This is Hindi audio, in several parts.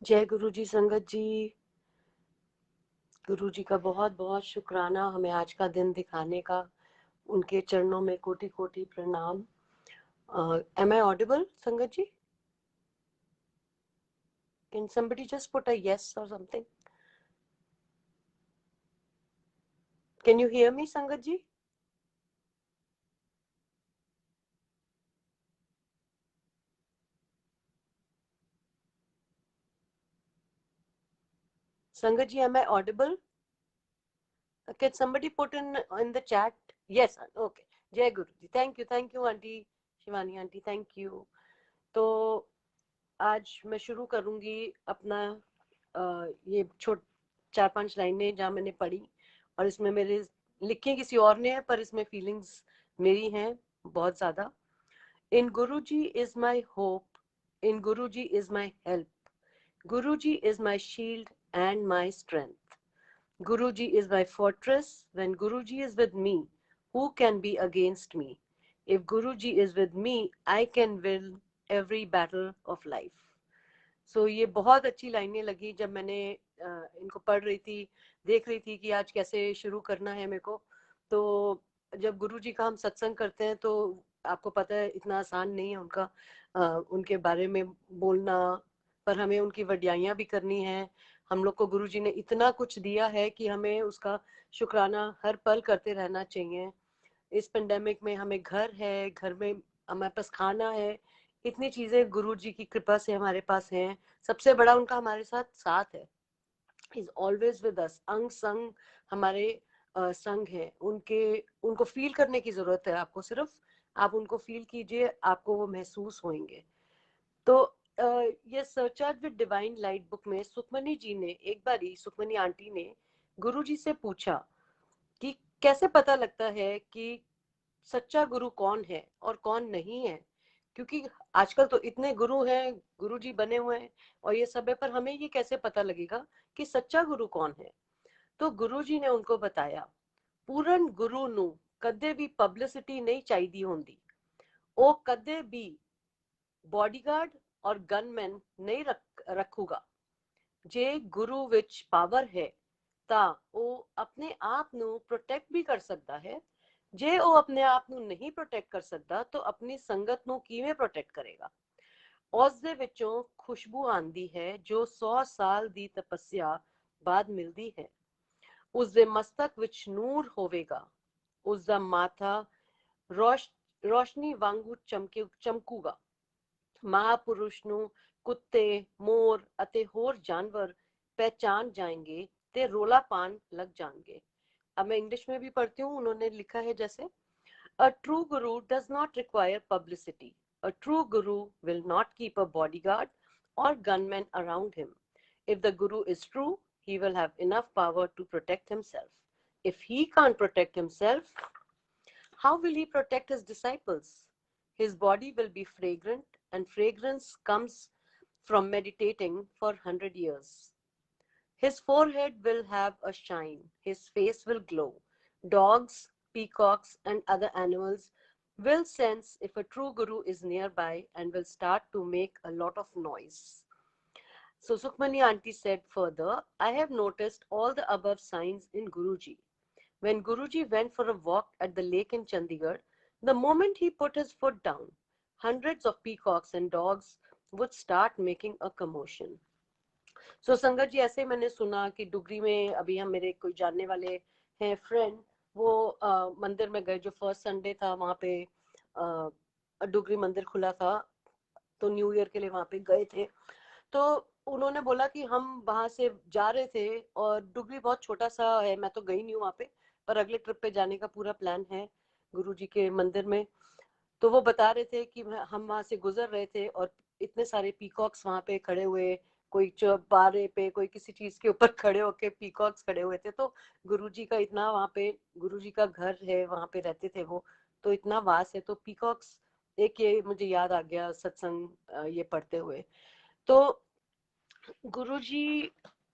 जय गुरु जी संगत जी। गुरु जी का बहुत बहुत शुक्राना हमें आज का दिन दिखाने का। उनके चरणों में कोटि कोटि प्रणाम। M I audible Sangat ji? Can somebody just put a yes or something? Can you hear me संगत जी? संगत जी, am I audible? Can somebody put in the chat? Yes, okay. जय Guru ji. Thank you aunty Shivani aunty, thank you. तो आज मैं शुरू करूंगी अपना ये 4-5 लाइनें जहाँ मैंने पढ़ी, और इसमें मेरे लिखे किसी और ने है पर इसमें फीलिंग्स मेरी हैं बहुत ज्यादा। इन गुरु ji is my hope, in Guru ji is my help, Guru ji is my shield and my strength, Guru ji is my fortress, when Guru ji is with me who can be against me? If Guruji is with me, I can win every battle of life. ये बहुत अच्छी लाइनें लगी जब मैंने इनको पढ़ रही थी, देख रही थी कि आज कैसे शुरू करना है मेरे को। तो जब गुरु जी का हम सत्संग करते हैं तो आपको पता है इतना आसान नहीं है उनका उनके बारे में बोलना, पर हमें उनकी वड्याइयाँ भी करनी है। हम लोग को गुरु जी ने इतना कुछ दिया है कि हमें उसका शुक्राना हर पल करते रहना चाहिए। इस पेंडेमिक में हमें घर है, घर में हमारे पास खाना है, इतनी चीजें गुरु जी की कृपा से हमारे पास हैं। सबसे बड़ा उनका हमारे साथ साथ है, इज ऑलवेज विद अस, अंग संग हमारे संग है उनके। उनको फील करने की जरूरत है आपको, सिर्फ आप उनको फील कीजिए, आपको वो महसूस होंगे। तो ये search with divine light book में सुखमनी जी ने एक बारी, सुखमनी आंटी ने गुरु जी से पूछा कि कैसे पता लगता है कि सच्चा गुरु कौन है और कौन नहीं है, क्योंकि आजकल तो इतने गुरु हैं, गुरु जी बने हुए हैं और ये सब है, पर हमें ये कैसे पता लगेगा कि सच्चा गुरु कौन है? तो गुरु जी ने उनको बताया, पूरन गुरु नु कदे भी पब्लिसिटी नहीं चाहिए होंगी, ओ कदे भी बॉडीगार्ड और गनमैन नहीं रखूगा। जे गुरु विच पावर है ਤਾਂ ਉਹ ਆਪਣੇ ਆਪ ਨੂੰ ਪ੍ਰੋਟੈਕਟ ਵੀ ਕਰ ਸਕਦਾ ਹੈ। ਜੇ ਉਹ ਆਪਣੇ ਆਪ ਨੂੰ ਨਹੀਂ ਪ੍ਰੋਟੈਕਟ ਕਰ ਸਕਦਾ ਤਾਂ ਆਪਣੀ ਸੰਗਤ ਨੂੰ ਕਿਵੇਂ ਪ੍ਰੋਟੈਕਟ ਕਰੇਗਾ? ਉਸ ਦੇ ਵਿੱਚੋਂ ਖੁਸ਼ਬੂ ਆਂਦੀ ਹੈ ਜੋ 100 ਸਾਲ ਦੀ ਤਪੱਸਿਆ ਬਾਅਦ ਮਿਲਦੀ ਹੈ। ਉਸ ਦੇ ਮਸਤਕ ਵਿੱਚ ਨੂਰ ਹੋਵੇਗਾ, ਉਸ ਦਾ ਮਾਥਾ ਰੋਸ਼ਨੀ ਵਾਂਗੂ ਚਮਕੂਗਾ। महापुरुष ਨੂੰ कुत्ते, मोर ਅਤੇ ਹੋਰ जानवर पहचान जाएंगे ते रोला पान लग जाएंगे। अब मैं इंग्लिश में भी पढ़ती हूँ, उन्होंने लिखा है जैसे, A true guru does not require publicity. A true guru will not keep a bodyguard or gunmen around him. If the guru is true, he will have enough power to protect himself. If he can't protect himself, how will he protect his disciples? His body will be fragrant, and fragrance comes from meditating for 100 years. His forehead will have a shine, his face will glow. Dogs, peacocks, and other animals will sense if a true guru is nearby and will start to make a lot of noise. So Sukhmani auntie said further, I have noticed all the above signs in Guruji. When Guruji went for a walk at the lake in Chandigarh, the moment he put his foot down, hundreds of peacocks and dogs would start making a commotion. So संगत जी, ऐसे मैंने सुना कि डुगरी में अभी हम, मेरे कोई जानने वाले हैं फ्रेंड, वो मंदिर में गए, जो फर्स्ट संडे था वहाँ पे डुगरी मंदिर खुला था, तो न्यू ईयर के लिए वहाँ पे गए थे। तो उन्होंने बोला कि हम वहां से जा रहे थे और डुगरी बहुत छोटा सा है, मैं तो गई नहीं हूँ वहाँ पे, पर अगले ट्रिप पे जाने का पूरा प्लान है गुरु जी के मंदिर में। तो वो बता रहे थे कि हम वहां से गुजर रहे थे और इतने सारे पीकॉक्स वहां पे खड़े हुए, कोई चौबारे पे, कोई किसी चीज के ऊपर खड़े होके पीकॉक्स खड़े हुए थे। तो गुरुजी का इतना, वहां पे गुरुजी का घर है, वहां पे रहते थे वो, तो इतना वास है, तो पीकॉक्स, एक ये मुझे याद आ गया सत्संग ये पढ़ते हुए। तो गुरुजी,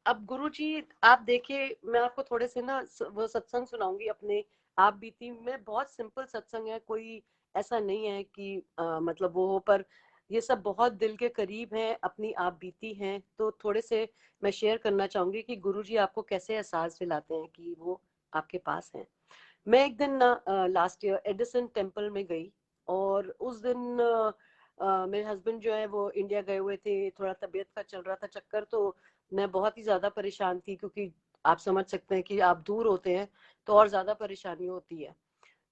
अब गुरुजी आप देखिए, मैं आपको थोड़े से ना वो सत्संग सुनाऊंगी अपने आप बीती में। बहुत सिंपल सत्संग है, कोई ऐसा नहीं है कि मतलब वो, पर ये सब बहुत दिल के करीब हैं, अपनी आप बीती हैं। तो थोड़े से मैं शेयर करना चाहूंगी कि गुरुजी आपको कैसे एहसास दिलाते हैं कि वो आपके पास हैं। मैं एक दिन लास्ट ईयर एडिसन टेम्पल में गई, और उस दिन मेरे हस्बैंड जो है वो इंडिया गए हुए थे, थोड़ा तबीयत का चल रहा था चक्कर, तो मैं बहुत ही ज्यादा परेशान थी, क्योंकि आप समझ सकते हैं कि आप दूर होते हैं तो और ज्यादा परेशानी होती है।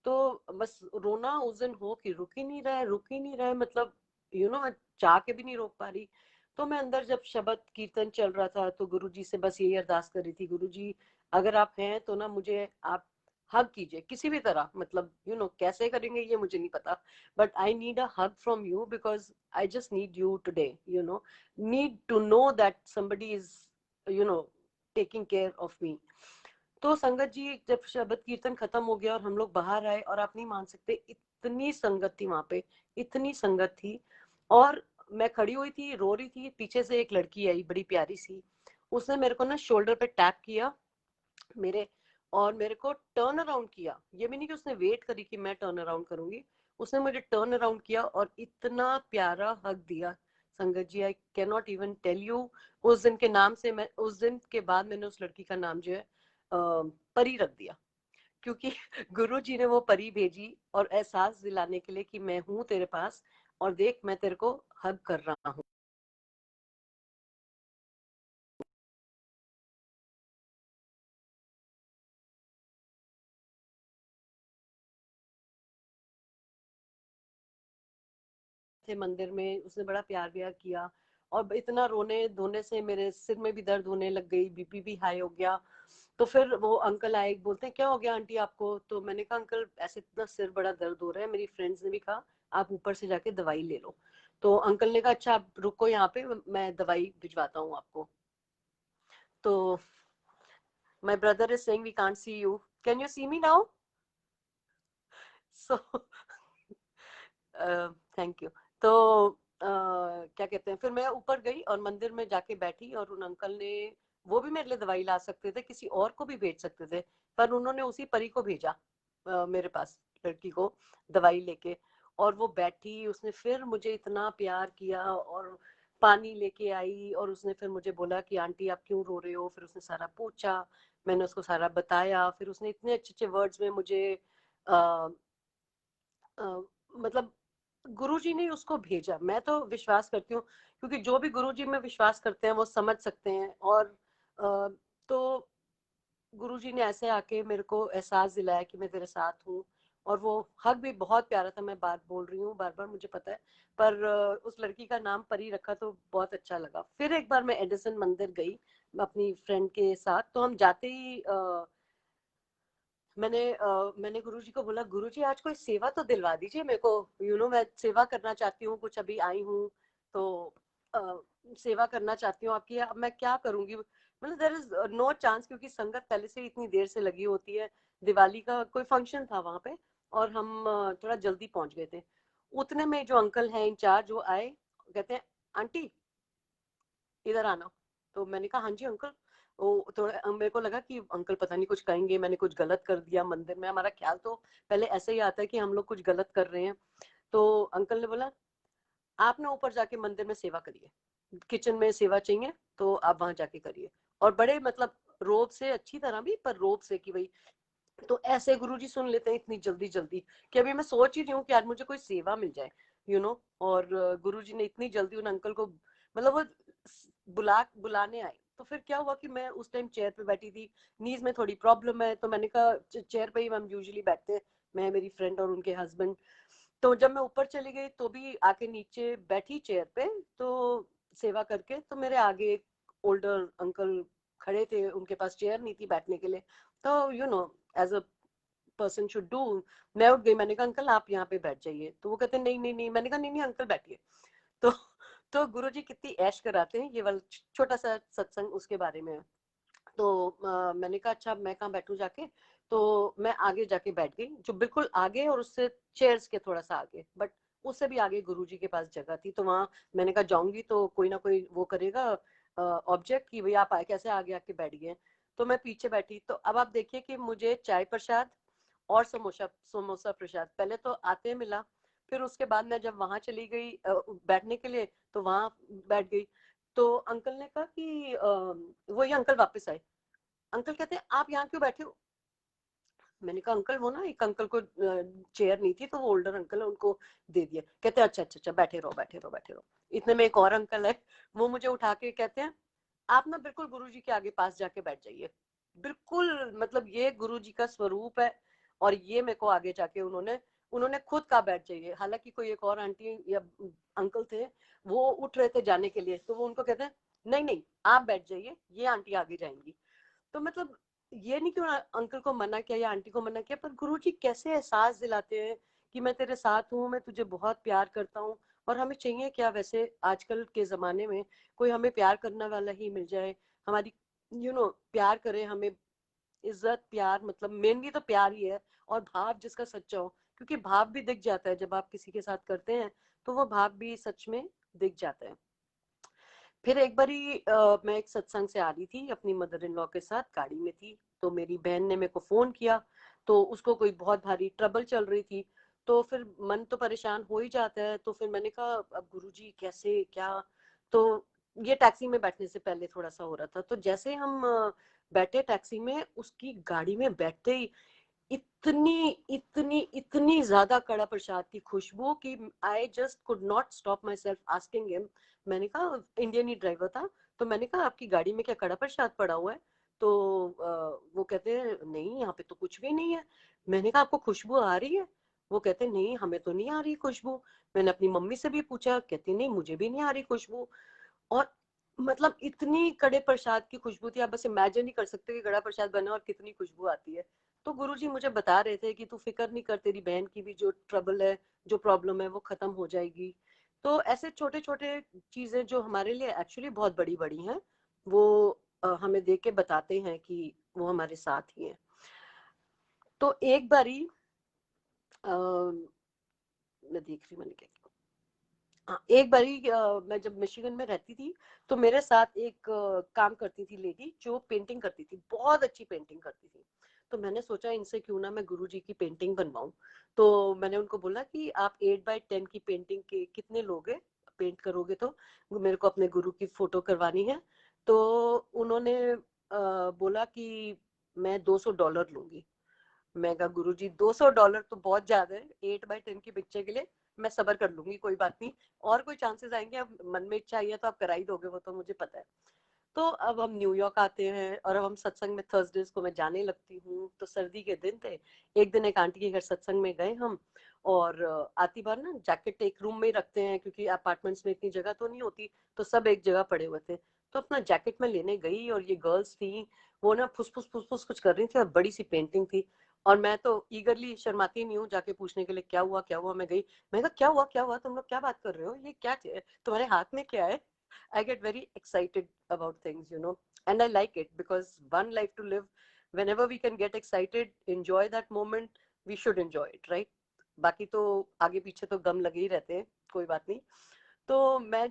तो बस रोना उस दिन हो कि रुक ही नहीं रहा है, मतलब मैं चाह के भी नहीं रोक पा रही। तो मैं अंदर जब शब्द कीर्तन चल रहा था तो गुरुजी से बस यही अरदास कर रही थी, गुरुजी अगर आप हैं तो ना मुझे आप हग कीजिए किसी भी तरह, मतलब कैसे करेंगे ये मुझे नहीं पता, but I need a hug from you, because I just need you today, need to know that somebody is you know taking care of me. तो संगत जी जब शब्द कीर्तन खत्म हो गया और हम लोग बाहर आए, और आप नहीं मान सकते इतनी संगत थी वहां पे, इतनी संगत थी। और मैं खड़ी हुई थी, रो रही थी, पीछे से एक लड़की आई बड़ी प्यारी सी, उसने मेरे को ना शोल्डर पे टैप किया मेरे, और मेरे को टर्न अराउंड किया। ये भी नहीं कि उसने वेट करी कि मैं टर्न अराउंड करूंगी, उसने मुझे टर्न अराउंड किया और इतना प्यारा हक दिया। Sangat ji I can not even tell you. उस दिन के नाम से मैं, उस दिन के बाद मैंने उस लड़की का नाम जो है परी रख दिया, क्योंकि गुरु जी ने वो परी भेजी और एहसास दिलाने के लिए कि मैं हूं तेरे पास, और देख मैं तेरे को हग कर रहा हूँ। थे मंदिर में, उसने बड़ा प्यार व्यार किया, और इतना रोने धोने से मेरे सिर में भी दर्द होने लग गई, बीपी भी हाई हो गया। तो फिर वो अंकल आए, बोलते हैं क्या हो गया आंटी आपको? तो मैंने कहा अंकल ऐसे इतना सिर बड़ा दर्द हो रहा है, मेरी फ्रेंड्स ने भी कहा आप ऊपर से जाके दवाई ले लो। तो अंकल ने कहा अच्छा आप रुको यहाँ पे, मैं दवाई भिजवाता हूँ आपको। तो my brother is saying we can't see you, can you see me now? So thank you. तो क्या कहते हैं, फिर मैं ऊपर गई और मंदिर में जाके बैठी, और उन अंकल ने, वो भी मेरे लिए दवाई ला सकते थे, किसी और को भी भेज सकते थे, पर उन्होंने उसी परी को भेजा मेरे पास, लड़की को दवाई लेके। और वो बैठी, उसने फिर मुझे इतना प्यार किया, और पानी लेके आई, और उसने फिर मुझे बोला कि आंटी आप क्यों रो रहे हो, फिर उसने सारा पूछा, मैंने उसको सारा बताया, फिर उसने इतने अच्छे अच्छे वर्ड्स में मुझे आ, मतलब गुरुजी ने उसको भेजा। मैं तो विश्वास करती हूँ, क्योंकि जो भी गुरुजी में विश्वास करते हैं वो समझ सकते हैं। और तो गुरुजी ने ऐसे आके मेरे को एहसास दिलाया कि मैं तेरे साथ हूँ। और वो हक भी बहुत प्यारा था, मैं बात बोल रही हूँ बार बार मुझे पता है, पर उस लड़की का नाम परी रखा तो बहुत अच्छा लगा। फिर एक बार मैं एडिसन मंदिर गई अपनी फ्रेंड के साथ, तो हम जाते ही मैंने गुरुजी को बोला गुरुजी आज कोई सेवा तो दिलवा दीजिए मेरे को, मैं सेवा करना चाहती हूँ, कुछ अभी आई हूँ तो अ, सेवा करना चाहती हूँ आपकी, अब मैं क्या करूंगी, मतलब देयर इज नो चांस, क्योंकि संगत पहले से इतनी देर से लगी होती है। दिवाली का कोई फंक्शन था वहां पे, और हम थोड़ा जल्दी पहुंच गए थे। उतने में जो अंकल हैं इंचार्ज वो आए, कहते हैं आंटी इधर आना। तो मैंने कहा हाँ जी अंकल। वो थोड़ा मेरे को लगा कि अंकल पता नहीं कुछ कहेंगे, मैंने कुछ गलत कर दिया मंदिर में, हमारा ख्याल तो पहले ऐसे ही आता है कि हम लोग कुछ गलत कर रहे हैं। तो अंकल ने बोला आप ना ऊपर जाके मंदिर में सेवा करिए, किचन में सेवा चाहिए तो आप वहां जाके करिए। और बड़े मतलब रोब से, अच्छी तरह भी, पर रोब से कि भाई, तो ऐसे गुरुजी सुन लेते हैं इतनी जल्दी जल्दी कि अभी मैं सोच ही रही हूँ कि आज मुझे कोई सेवा मिल जाए, और गुरुजी ने इतनी जल्दी उन अंकल को, मतलब वो बुलाने आए। तो फिर क्या हुआ कि मैं उस टाइम चेयर पे बैठी थी, नीज में थोड़ी प्रॉब्लम है, तो मैंने कहा चेयर पे ही हम यूजुअली बैठते हैं, मैं, मेरी फ्रेंड और उनके हस्बैंड। तो जब मैं ऊपर चली गई तो भी आके नीचे बैठी चेयर पे, तो सेवा करके, तो मेरे आगे एक ओल्डर अंकल खड़े थे, उनके पास चेयर नहीं थी बैठने के लिए। तो as a person should do, मैं उठ गई, मैंने कहा अंकल आप यहाँ पे बैठ जाइए। तो वो कहते नहीं नहीं नहीं, मैंने कहा नहीं नहीं अंकल बैठिए। तो गुरुजी कितनी ऐश कराते हैं, ये वाला छोटा सा सत्संग उसके बारे में है। तो मैंने कहा अच्छा मैं कहाँ बैठूं जाके। तो मैं आगे जाके बैठ गई, जो बिल्कुल आगे, और उससे चेयर्स के थोड़ा सा आगे, बट उससे भी आगे गुरुजी के पास जगह थी। तो वहां मैंने कहा जाऊंगी तो कोई ना कोई वो करेगा ऑब्जेक्ट कि भाई आप आए कैसे आगे आके बैठ गए। तो मैं पीछे बैठी, तो अब आप देखिए कि मुझे चाय प्रसाद और समोसा समोसा प्रसाद पहले तो आते मिला, फिर उसके बाद मैं जब वहां चली गई बैठने के लिए, तो वहां बैठ गई। तो अंकल ने कहा कि वही अंकल वापस आए। अंकल कहते हैं आप यहाँ क्यों बैठे हो? मैंने कहा अंकल वो ना एक अंकल को चेयर नहीं थी, तो वो ओल्डर अंकल है, उनको दे दिया। कहते हैं अच्छा अच्छा अच्छा, बैठे रहो बैठे रहो बैठे रहो। इतने में एक और अंकल है, वो मुझे उठा के कहते हैं आप ना बिल्कुल गुरुजी के आगे पास जाके बैठ जाइए। बिल्कुल मतलब ये गुरुजी का स्वरूप है। और ये मेरे को आगे जाके उन्होंने उन्होंने खुद कहा बैठ जाइए। हालांकि कोई एक और आंटी या अंकल थे, वो उठ रहे थे जाने के लिए, तो वो उनको कहते हैं नहीं नहीं आप बैठ जाइए, ये आंटी आगे जाएंगी। तो मतलब ये नहीं कि अंकल को मना किया या आंटी को मना किया, पर गुरुजी कैसे एहसास दिलाते हैं कि मैं तेरे साथ हूँ, मैं तुझे बहुत प्यार करता हूँ। और हमें चाहिए क्या वैसे आजकल के जमाने में, कोई हमें प्यार करने वाला ही मिल जाए, हमारी प्यार करे हमें। इज्जत प्यार मतलब मेनली तो प्यार ही है, और भाव जिसका सच्चा हो, क्योंकि भाव भी दिख जाता है जब आप किसी के साथ करते हैं, तो वो भाव भी सच में दिख जाता है। फिर एक बारी मैं एक सत्संग से आ रही थी अपनी मदर इन लॉ के साथ, गाड़ी में थी, तो मेरी बहन ने मेरे को फोन किया। तो उसको कोई बहुत भारी ट्रबल चल रही थी। तो फिर मन तो परेशान हो ही जाता है, तो फिर मैंने कहा अब गुरुजी कैसे क्या। तो ये टैक्सी में बैठने से पहले थोड़ा सा हो रहा था। तो जैसे हम बैठे टैक्सी में, उसकी गाड़ी में बैठते ही इतनी इतनी इतनी ज्यादा कड़ा प्रसाद की खुशबू कि I just could not stop my self asking him. मैंने कहा, इंडियन ही ड्राइवर था, तो मैंने कहा आपकी गाड़ी में क्या कड़ा प्रसाद पड़ा हुआ है? तो वो कहते हैं नहीं यहाँ पे तो कुछ भी नहीं है। मैंने कहा आपको खुशबू आ रही है? वो कहते हैं नहीं हमें तो नहीं आ रही खुशबू। मैंने अपनी मम्मी से भी पूछा, कहती नहीं मुझे भी नहीं आ रही खुशबू। और मतलब इतनी कड़े प्रसाद की खुशबू थी, आप बस इमेजिन नहीं कर सकते कि कड़ा प्रसाद बना और कितनी खुशबू आती है। तो गुरुजी मुझे बता रहे थे कि तू फिक्र नहीं कर, तेरी बहन की भी जो ट्रबल है, जो प्रॉब्लम है, वो खत्म हो जाएगी। तो ऐसे छोटे छोटे चीजें जो हमारे लिए एक्चुअली बहुत बड़ी बड़ी हैं, वो हमें देख के बताते हैं कि वो हमारे साथ ही हैं। तो एक बारी मैं देख रही, मैंने क्या, हाँ एक बारी मैं जब मिशिगन में रहती थी, तो मेरे साथ एक काम करती थी लेडी, जो पेंटिंग करती थी, बहुत अच्छी पेंटिंग करती थी। तो मैंने सोचा इनसे क्यों ना मैं गुरुजी की पेंटिंग बनवाऊं। तो मैंने उनको बोला कि आप 8x10 की पेंटिंग के कितने लोगे, पेंट करोगे? तो मेरे को अपने गुरु की फोटो करवानी है। तो उन्होंने बोला कि मैं $200 लूंगी। मैं कहा गुरुजी $200 तो बहुत ज्यादा है 8x10 की पिक्चर के लिए। मैं सबर कर लूंगी, कोई बात नहीं। और कोई चांसेस आएंगे, अब मन में इच्छा आई है तो आप करा ही दोगे, वो तो मुझे पता है। तो अब हम न्यूयॉर्क आते हैं, और अब हम सत्संग में थर्सडेज को मैं जाने लगती हूँ। तो सर्दी के दिन थे, एक दिन एक आंटी के घर सत्संग में गए हम। और आती बार ना जैकेट एक रूम में ही रखते हैं, क्योंकि अपार्टमेंट्स में इतनी जगह तो नहीं होती, तो सब एक जगह पड़े हुए थे। तो अपना जैकेट में लेने गई, और ये गर्ल्स थी, वो ना फुस फुस फुस कुछ कर रही थी, और बड़ी सी पेंटिंग थी। और मैं तो ईगरली शर्माती नहीं हूँ जाके पूछने के लिए क्या हुआ क्या हुआ। मैं गई, मैं कहा क्या हुआ, तुम लोग क्या बात कर रहे हो, ये क्या तुम्हारे हाथ में क्या है? I get very excited about things, and I like it because one life to live. Whenever we can get excited, enjoy that moment, we should enjoy it, right? बाकी तो आगे पीछे तो गम लगे ही रहते हैं, कोई बात नहीं। तो मैं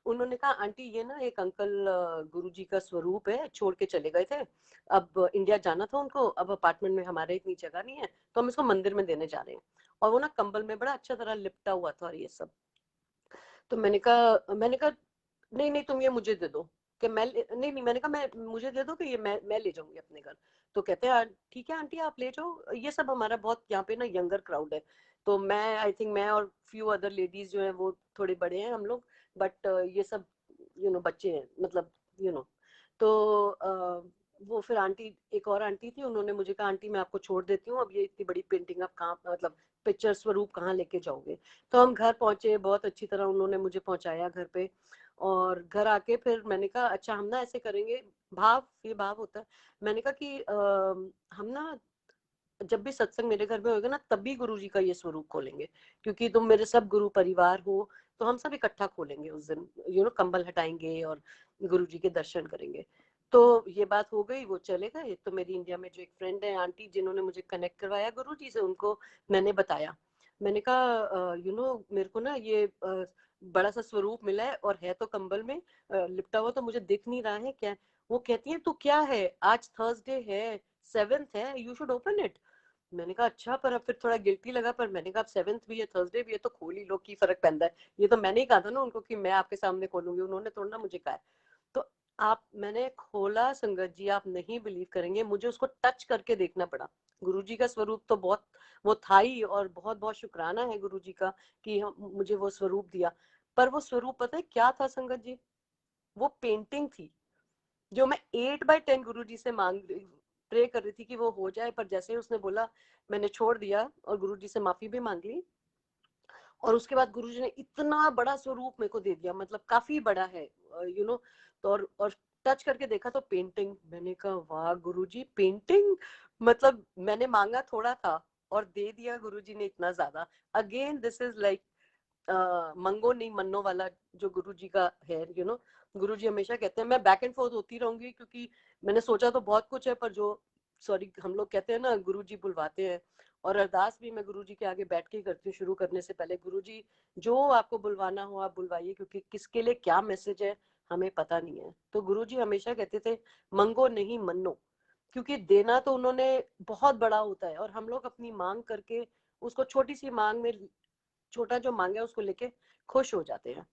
उन्होंने कहा आंटी ये ना एक अंकल गुरुजी का स्वरूप है, छोड़ के चले गए थे, अब इंडिया जाना था उनको, अब अपार्टमेंट में हमारे इतनी जगह नहीं है, तो हम इसको मंदिर में देने जा रहे हैं। और वो ना कंबल में बड़ा अच्छा तरह लिपटा हुआ था, और ये सब। तो मैंने कहा नहीं नहीं तुम ये मुझे दे दो। कि नहीं नहीं, मैंने कहा मैं मुझे दे दो कि ये मैं ले जाऊंगी अपने घर। तो कहते हैं ठीक है आंटी आप ले जाओ, ये सब हमारा बहुत यहाँ पे ना यंगर क्राउड है। तो मैं आई थिंक मैं और फ्यू अदर लेडीज जो है वो थोड़े बड़े हैं हम लोग, बट ये सब बच्चे हैं, मतलब यू नो तो वो फिर आंटी, एक और आंटी थी, उन्होंने मुझे कहा आंटी मैं आपको छोड़ देती हूँ, अब ये इतनी बड़ी पेंटिंग आप कहाँ, मतलब पिक्चर स्वरूप कहाँ लेके जाओगे? तो हम घर पहुंचे, बहुत अच्छी तरह उन्होंने मुझे पहुंचाया घर पे। और घर आके फिर मैंने कहा अच्छा हम ना ऐसे करेंगे, भाव ये भाव होता है। मैंने कहा कि हम ना जब भी सत्संग मेरे घर में होगा ना, तभी गुरु जी का ये स्वरूप खोलेंगे, क्योंकि तुम मेरे सब गुरु परिवार हो। तो हम सब इकट्ठा खोलेंगे उस दिन, कंबल हटाएंगे और गुरु जी के दर्शन करेंगे। तो ये बात हो गई, वो चले गए। तो मेरी इंडिया में जो एक फ्रेंड है आंटी, जिन्होंने मुझे कनेक्ट करवाया गुरु जी से, उनको मैंने बताया। मैंने कहा मेरे को ना ये बड़ा सा स्वरूप मिला है, और है तो कंबल में लिपटा हुआ, तो मुझे दिख नहीं रहा है क्या। वो कहती है तू क्या है, आज थर्सडे है, 7th है, यू शुड ओपन इट। मैंने कहा अच्छा, पर अब फिर थोड़ा गिल्टी लगा, पर मैंने कहा अब 7th भी है, थर्सडे भी है, तो खोल ही लो, की फर्क पैंदा है। ये तो मैंने ही कहा था ना उनको कि मैं आपके सामने खोलूंगी, उन्होंने थोड़ा ना मुझे कहा है। तो आप, मैंने खोला संगत जी, आप नहीं बिलीव करेंगे, मुझे उसको टच करके देखना पड़ा। गुरुजी का स्वरूप तो बहुत वो था ही, और बहुत बहुत शुक्राना है गुरुजी का कि मुझे वो स्वरूप दिया। पर वो स्वरूप पता है क्या था संगत जी? वो पेंटिंग थी जो मैं 8x10 गुरुजी से मांग प्रे कर रही थी कि वो हो जाए, पर जैसे ही उसने बोला मैंने छोड़ दिया और गुरुजी से माफी भी मांग ली। और उसके बाद गुरुजी ने इतना बड़ा स्वरूप मेरे को दे दिया, मतलब काफी बड़ा है, तो और टच करके देखा तो पेंटिंग। मैंने कहा वाह गुरुजी, पेंटिंग! मतलब मैंने मांगा थोड़ा था और दे दिया गुरुजी ने इतना ज्यादा। अगेन दिस इज लाइक मंगो नहीं मन्नो वाला जो गुरुजी का है, गुरुजी हमेशा कहते हैं, मैं बैक एंड फोर्थ होती रहूंगी क्योंकि मैंने सोचा तो बहुत कुछ है, पर जो सॉरी हम लोग कहते हैं ना गुरुजी बुलवाते हैं। और अरदास भी मैं गुरुजी के आगे बैठ के ही करती हूँ शुरू करने से पहले, गुरुजी जो आपको बुलवाना हो आप बुलवाइए, क्योंकि किसके लिए क्या मैसेज है हमें पता नहीं है। तो गुरुजी हमेशा कहते थे मंगो नहीं मन्नो, क्योंकि देना तो उन्होंने बहुत बड़ा होता है, और हम लोग अपनी मांग करके उसको छोटी सी मांग में, छोटा जो मांगे उसको लेके खुश हो जाते हैं।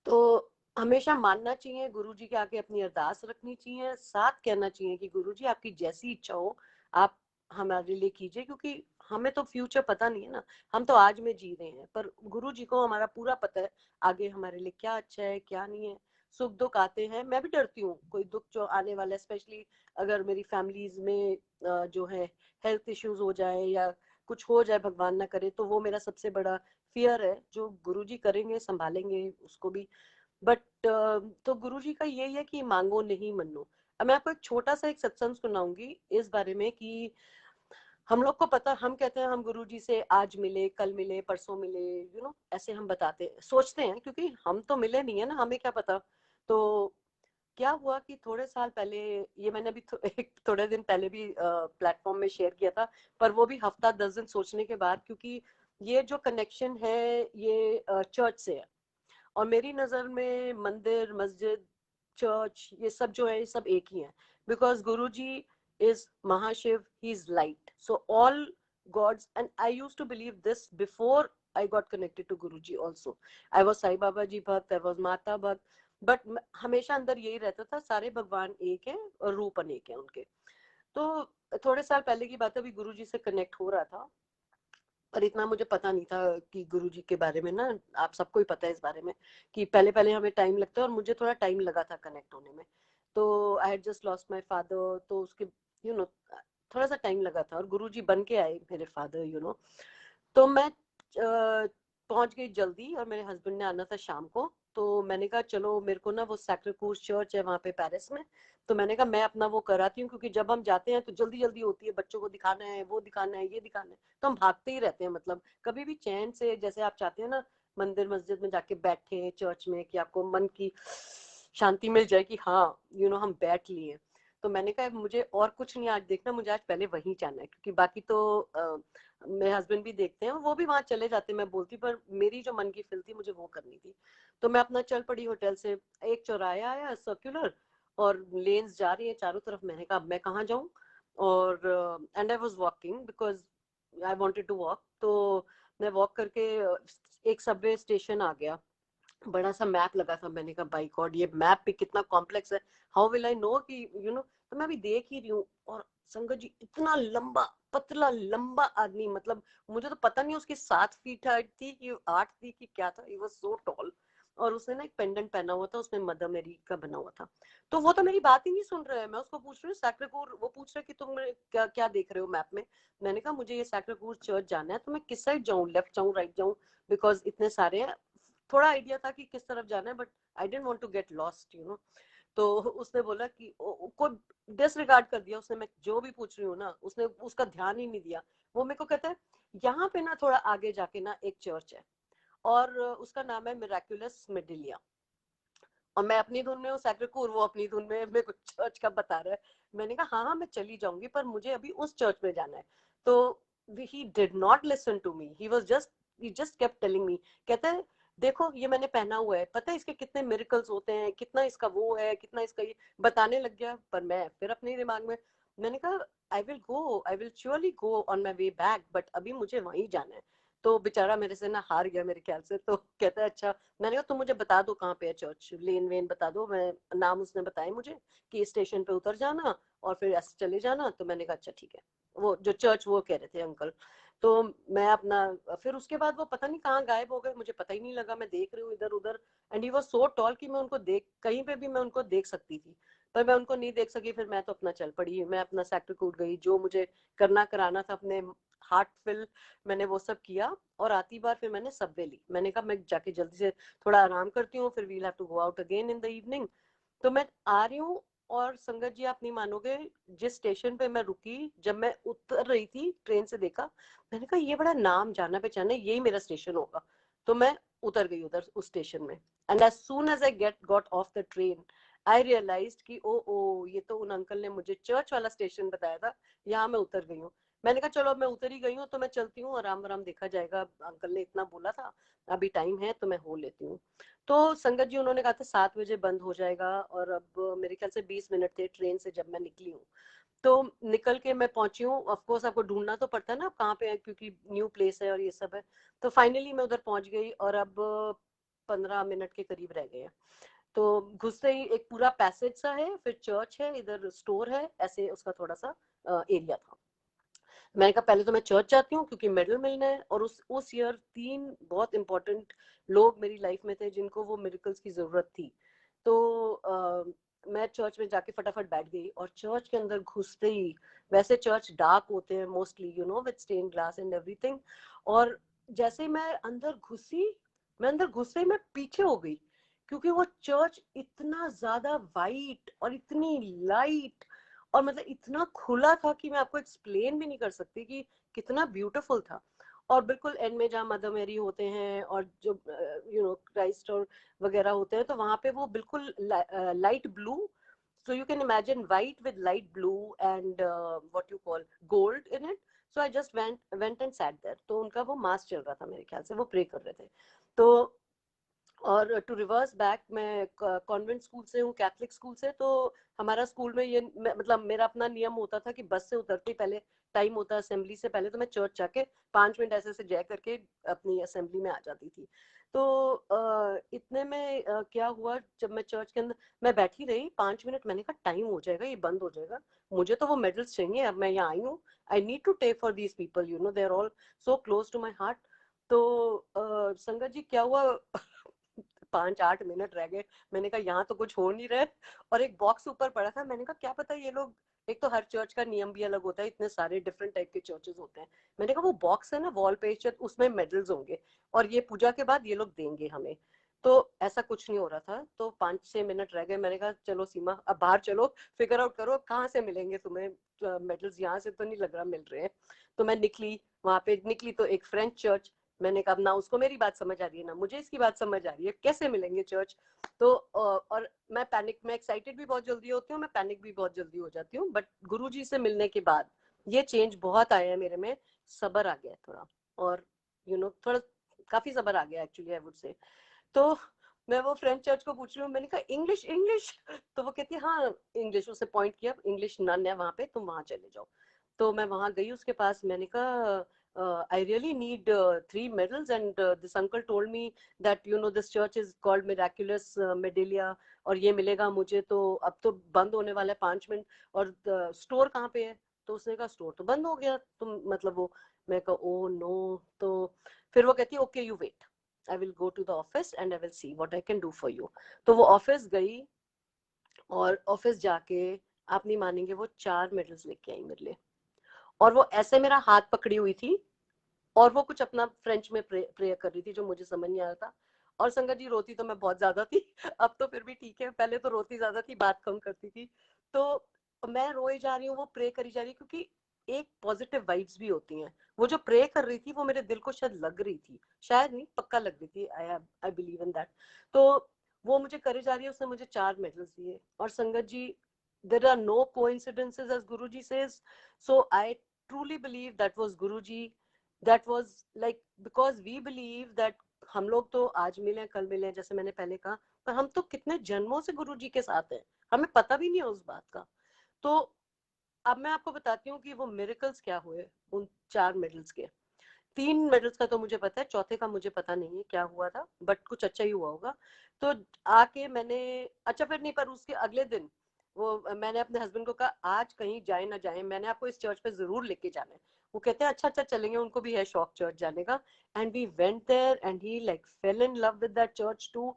तो हमेशा मानना चाहिए गुरुजी के आगे, अपनी अरदास रखनी चाहिए, साथ कहना चाहिए कि गुरुजी आपकी जैसी इच्छा हो आप हमारे लिए कीजिए, क्योंकि हमें तो फ्यूचर पता नहीं है ना, हम तो आज में जी रहे हैं, पर गुरुजी को हमारा पूरा पता है आगे हमारे लिए क्या अच्छा है क्या नहीं है। सुख दुख आते हैं, मैं भी डरती हूँ कोई दुख जो आने वाला है, स्पेशली अगर मेरी फैमिलीज में जो है हेल्थ इश्यूज हो जाए या कुछ हो जाए भगवान ना करे, तो वो मेरा सबसे बड़ा फियर है। जो गुरुजी करेंगे संभालेंगे उसको भी। बट तो गुरुजी का यही है कि मांगो नहीं मनो। अब मैं आपको एक छोटा सा एक सत्संग सुनाऊंगी इस बारे में कि हम लोग को पता, हम कहते हैं हम गुरुजी से आज मिले, कल मिले, परसों मिले, ऐसे हम बताते सोचते हैं, क्योंकि हम तो मिले नहीं है ना, हमें क्या पता। तो क्या हुआ कि थोड़े साल पहले, ये मैंने अभी एक थोड़े दिन पहले भी प्लेटफॉर्म में शेयर किया था, पर वो भी हफ्ता 10 दिन सोचने के बाद, क्योंकि ये जो कनेक्शन है ये चर्च से है, और मेरी नजर में मंदिर, मस्जिद, चर्च, ये सब जो है ये सब एक ही है, because Guruji is Mahashiv, he is light, so all gods, and I used to believe this before I got connected to Guruji also. I was Sai Baba जी भक्त, I was माता भक्त, बट हमेशा अंदर यही रहता था सारे भगवान एक है और रूप अनेक है उनके। तो थोड़े साल पहले की बात है, अभी गुरुजी से कनेक्ट हो रहा था, पर इतना मुझे पता नहीं था कि गुरुजी के बारे में ना, आप सबको ही पता है इस बारे में कि पहले पहले हमें टाइम लगता है, और मुझे थोड़ा टाइम लगा था कनेक्ट होने में। तो I had just lost my father, तो उसके यू you नो know, थोड़ा सा टाइम लगा था, और गुरुजी बन के आए मेरे फादर, तो मैं पहुंच गई जल्दी, और मेरे हस्बैंड ने आना था शाम को। तो मैंने कहा चलो, मेरे को ना वो सैक्रेकूर्स चर्च है वहां पे पेरिस में, तो मैंने कहा मैं अपना वो कराती हूँ, क्योंकि जब हम जाते हैं तो जल्दी जल्दी होती है, बच्चों को दिखाना है, वो दिखाना है, ये दिखाना है, तो हम भागते ही रहते हैं, मतलब कभी भी चैन से, जैसे आप चाहते हैं ना मंदिर मस्जिद में जाके बैठे, चर्च में, कि आपको मन की शांति मिल जाए कि हाँ हम बैठ लिए। तो मैंने कहा मुझे और कुछ नहीं आज देखना, मुझे आज पहले वहीं जाना है, क्योंकि बाकी तो मेरे हस्बैंड भी देखते हैं, वो भी वहां चले जाते हैं, मैं बोलती, पर मेरी जो मन की फिल थी मुझे वो करनी थी। तो मैं अपना चल पड़ी होटल से, एक चौराया आया सर्कुलर, और लेन्स जा रही है चारों तरफ, मैंने कहा मैं कहाँ जाऊं, और and I was walking because I wanted to walk. तो मैं वॉक करके एक सबवे स्टेशन आ गया, बड़ा सा मैप लगा था, मैंने कहा बाई गॉड ये मैप भी कितना कॉम्प्लेक्स है, हाउ विल आई नो कि तो मैं अभी देख ही रही हूँ, और संगत जी इतना लंबा पतला लंबा आदमी, मतलब मुझे तो पता नहीं उसकी 7 फीट हाइट थी कि 8 थी कि क्या था, ही वाज सो टॉल। और उसने ना एक पेंडेंट पहना हुआ था, उसमें मदर मेरी का बना हुआ था। तो वो तो मेरी बात ही नहीं सुन रहा है, मैं उसको पूछ रही हूँ सैक्रेकोर, वो पूछ रहा है कि तुम क्या क्या देख रहे हो मैप में। मैंने कहा मुझे ये सैक्रेकोर चर्च जाना है, तो मैं किस साइड जाऊँ, लेफ्ट जाऊँ राइट जाऊँ, बिकॉज इतने सारे हैं। थोड़ा आइडिया था कि किस तरफ जाना है, but I didn't want to get lost तो उसने बोला कि को डिसरिगार्ड कर दिया उसने, मैं जो भी पूछ रही हूँ ना उसने उसका ध्यान ही नहीं दिया। वो मेरे को कहता है यहाँ पे ना थोड़ा आगे जाके ना एक चर्च है, और उसका नाम है मिराकुलस मिडिलिया। और मैं अपनी धुन में हूँ, सैक्रेकोर वो अपनी धुन में मेरे को चर्च का बता रहा है। मैंने कहा हाँ हाँ मैं चली जाऊंगी, पर मुझे अभी उस चर्च में जाना है। तो he did not listen to me, he just kept telling me, कहता है देखो ये मैंने पहना हुआ है, पता है इसके कितने मिरेकल्स होते हैं, कितना इसका वो है, कितना इसका ये बताने लग गया। पर मैं फिर अपने दिमाग में मैंने कहा I will surely go on my way back, but अभी मुझे वहीं जाना है। तो बेचारा मेरे से ना हार गया मेरे ख्याल से, तो कहता है अच्छा। मैंने कहा तुम मुझे बता दो कहाँ पे है चर्च, लेन वेन बता दो। मैं नाम उसने बताए मुझे कि स्टेशन पे उतर जाना और फिर ऐसे चले जाना। तो मैंने कहा अच्छा ठीक है। वो जो चर्च वो कह रहे थे अंकल। तो मैं अपना, फिर उसके बाद वो पता नहीं कहाँ गायब हो गए, मुझे पता ही नहीं लगा। मैं देख रही हूँ इधर उधर, and he was so tall कि मैं उनको देख, कहीं पे भी मैं उनको देख सकती थी, पर मैं उनको नहीं देख सकी। फिर मैं तो अपना चल पड़ी, मैं अपना सेक्टर कूद गई, जो मुझे करना कराना था अपने हार्ट फिल, मैंने वो सब किया। और आती बार फिर मैंने सबवे ली। मैंने कहा मैं जाके जल्दी से थोड़ा आराम करती हूँ, फिर we'll have to go out again in the evening. तो मैं आ रही हूँ, और संगत जी आप नहीं मानोगे, जिस स्टेशन पे मैं रुकी, जब मैं उतर रही थी ट्रेन से देखा, मैंने कहा ये बड़ा नाम जाना पहचाना, यही मेरा स्टेशन होगा। तो मैं उतर गई उधर उस स्टेशन में, and as soon as I get got off the train, I realize कि ओ ये तो उन अंकल ने मुझे चर्च वाला स्टेशन बताया था, यहाँ मैं उतर गई हूँ। मैंने कहा चलो मैं उतर ही गई हूँ तो मैं चलती हूँ, आराम आराम देखा जाएगा, अंकल ने इतना बोला था, अभी टाइम है तो मैं हो लेती हूँ। तो संगत जी उन्होंने कहा था 7 बजे बंद हो जाएगा, और अब मेरे ख्याल से 20 मिनट थे ट्रेन से जब मैं निकली हूँ। तो निकल के मैं पहुंची हूँ। ऑफ कोर्स आपको ढूंढना तो पड़ता है ना कहाँ पे है, क्योंकि न्यू प्लेस है और ये सब है। तो फाइनली मैं उधर पहुंच गई, और अब 15 मिनट के करीब रह गए हैं। तो घुसते ही एक पूरा पैसेज सा है, फिर चर्च है, इधर स्टोर है, ऐसे उसका थोड़ा सा एरिया था। मैंने कहा पहले तो मैं चर्च जाती हूँ क्योंकि मेडल मिलना है। और उस ईयर 3 बहुत इंपॉर्टेंट लोग मेरी लाइफ में थे जिनको वो मिरेकल्स की जरूरत थी। तो मैं चर्च में जाके फटाफट बैठ गई, और चर्च के अंदर घुसते ही, वैसे चर्च डार्क होते हैं mostly, you know, with stain glass and everything. और जैसे ही मैं अंदर घुसी, मैं अंदर घुसते ही मैं पीछे हो गई, क्योंकि वो चर्च इतना ज्यादा वाइट और इतनी लाइट, और मतलब इतना खुला था कि मैं आपको एक्सप्लेन भी नहीं कर सकती कि कितना ब्यूटीफुल था। और बिल्कुल एंड में जहाँ मदर मेरी होते हैं, और जो यू नो क्राइस्ट और वगैरह होते हैं, तो वहां पे वो बिल्कुल light blue, so you can imagine white with light blue and what you call gold in it. So I just went and sat there. तो उनका वो मास चल रहा था, मेरे ख्याल से वो प्रे कर रहे थे। तो और टू रिवर्स बैक, मैं कॉन्वेंट स्कूल से हूँ, कैथलिक स्कूल से। तो हमारा स्कूल में ये मतलब मेरा अपना नियम होता था कि बस से उतरते ही पहले टाइम होता असेंबली से पहले, तो मैं चर्च जाके 5 मिनट ऐसे से जय करके अपनी असेंबली में आ जाती थी। तो इतने में क्या हुआ, जब मैं चर्च के अंदर मैं बैठी रही 5 मिनट, मैंने कहा टाइम हो जाएगा, ये बंद हो जाएगा, मुझे तो वो मेडल्स चाहिए, अब मैं यहाँ आई हूँ, I need to take for these people, you know, they are all so close to my heart. तो संगत जी क्या हुआ, 5-8 मिनट रह गए। मैंने कहा यहाँ तो कुछ हो नहीं रहा है, और एक बॉक्स ऊपर पड़ा था। मैंने कहा क्या पता ये लोग, एक तो हर चर्च का नियम भी अलग होता है, इतने सारे डिफरेंट टाइप के चर्चेस होते हैं। मैंने कहा वो बॉक्स है ना वॉल पे, उसमें मेडल्स होंगे, और ये पूजा के बाद ये लोग देंगे हमें। तो ऐसा कुछ नहीं हो रहा था। तो 5-6 मिनट रह गए। मैंने कहा चलो सीमा, अब बाहर चलो, फिगर आउट करो कहाँ से मिलेंगे तुम्हें मेडल्स, यहाँ से तो नहीं लग रहा मिल रहे हैं। तो मैं निकली, वहां पे निकली तो एक फ्रेंच चर्च। मैंने कहा ना उसको मेरी बात समझ आ रही है ना मुझे इसकी बात समझ आ रही है, कैसे मिलेंगे चर्च। तो और मैं पैनिक, मैं एक्साइटेड भी बहुत जल्दी होती हूँ, मैं पैनिक भी बहुत जल्दी हो जाती हूँ, बट गुरुजी से मिलने के बाद ये चेंज बहुत आया है मेरे में। सबर आ गया है थोड़ा, और यू नो थोड़ा काफी सबर आ गया एक्चुअली, आई वुड से। तो मैं वो फ्रेंच चर्च को पूछ रही हूँ, मैंने कहा इंग्लिश इंग्लिश। तो वो कहती है हाँ इंग्लिश, उससे पॉइंट किया, इंग्लिश नन है वहां पे, तुम वहां चले जाओ। तो मैं वहां गई उसके पास, मैंने कहा I really need 3 medals, and this uncle told me that you know this church is called miraculous medalia, और ये मिलेगा मुझे। तो अब तो बंद होने वाला है 5 मिनट, और स्टोर कहाँ पे है। तो उसने कहा स्टोर तो बंद हो गया, तुम मतलब वो। मैं कहा ओ नो। तो फिर वो कहती है okay you wait, I will go to the office and I will see what I can do for you. तो वो ऑफिस गई, और ऑफिस जाके आप नहीं मानेंगे वो 4 मेडल्स लेके आई मेरे लिए। और वो ऐसे मेरा हाथ पकड़ी हुई थी, और वो कुछ अपना फ्रेंच में प्रेयर कर रही थी जो मुझे समझ नहीं आ रहा था। और संगत जी रोती तो मैं बहुत ज्यादा थी, अब तो फिर भी ठीक है, पहले तो रोती ज्यादा थी, बात कम करती थी। तो मैं रोए जा रही हूँ, वो प्रे करी जा रही है, क्योंकि एक पॉजिटिव वाइब्स भी होती हैं। वो जो प्रे कर रही थी वो मेरे दिल को शायद लग रही थी, शायद नहीं पक्का लग रही थी, आई बिलीव इन दैट। तो वो मुझे करे जा रही है, उसने मुझे 4 मेडल्स दिए। और संगत जी there are no coincidences as Guruji says, so I truly believe that was Guruji, that was like, because we believe that हम लोग तो आज मिले कल मिले जैसे मैंने पहले कहा, पर हम तो कितने जन्मों से गुरु जी के साथ हैं, हमें पता भी नहीं है उस बात का। तो अब मैं आपको बताती हूँ कि वो मिरेकल्स क्या हुए उन 4 मेडल्स के। 3 मेडल्स का तो मुझे पता है, चौथे का मुझे पता नहीं है क्या हुआ था, बट कुछ अच्छा ही हुआ होगा। तो आके मैंने, अच्छा फिर नहीं, पर उसके अगले दिन वो मैंने अपने हस्बैंड को कहा आज कहीं जाए ना जाए, मैंने आपको इस चर्च पे जरूर लेके जाना है। वो कहते हैं अच्छा अच्छा चलेंगे, उनको भी है शौक चर्च जाने का। And we went there and he like fell in love with that church too.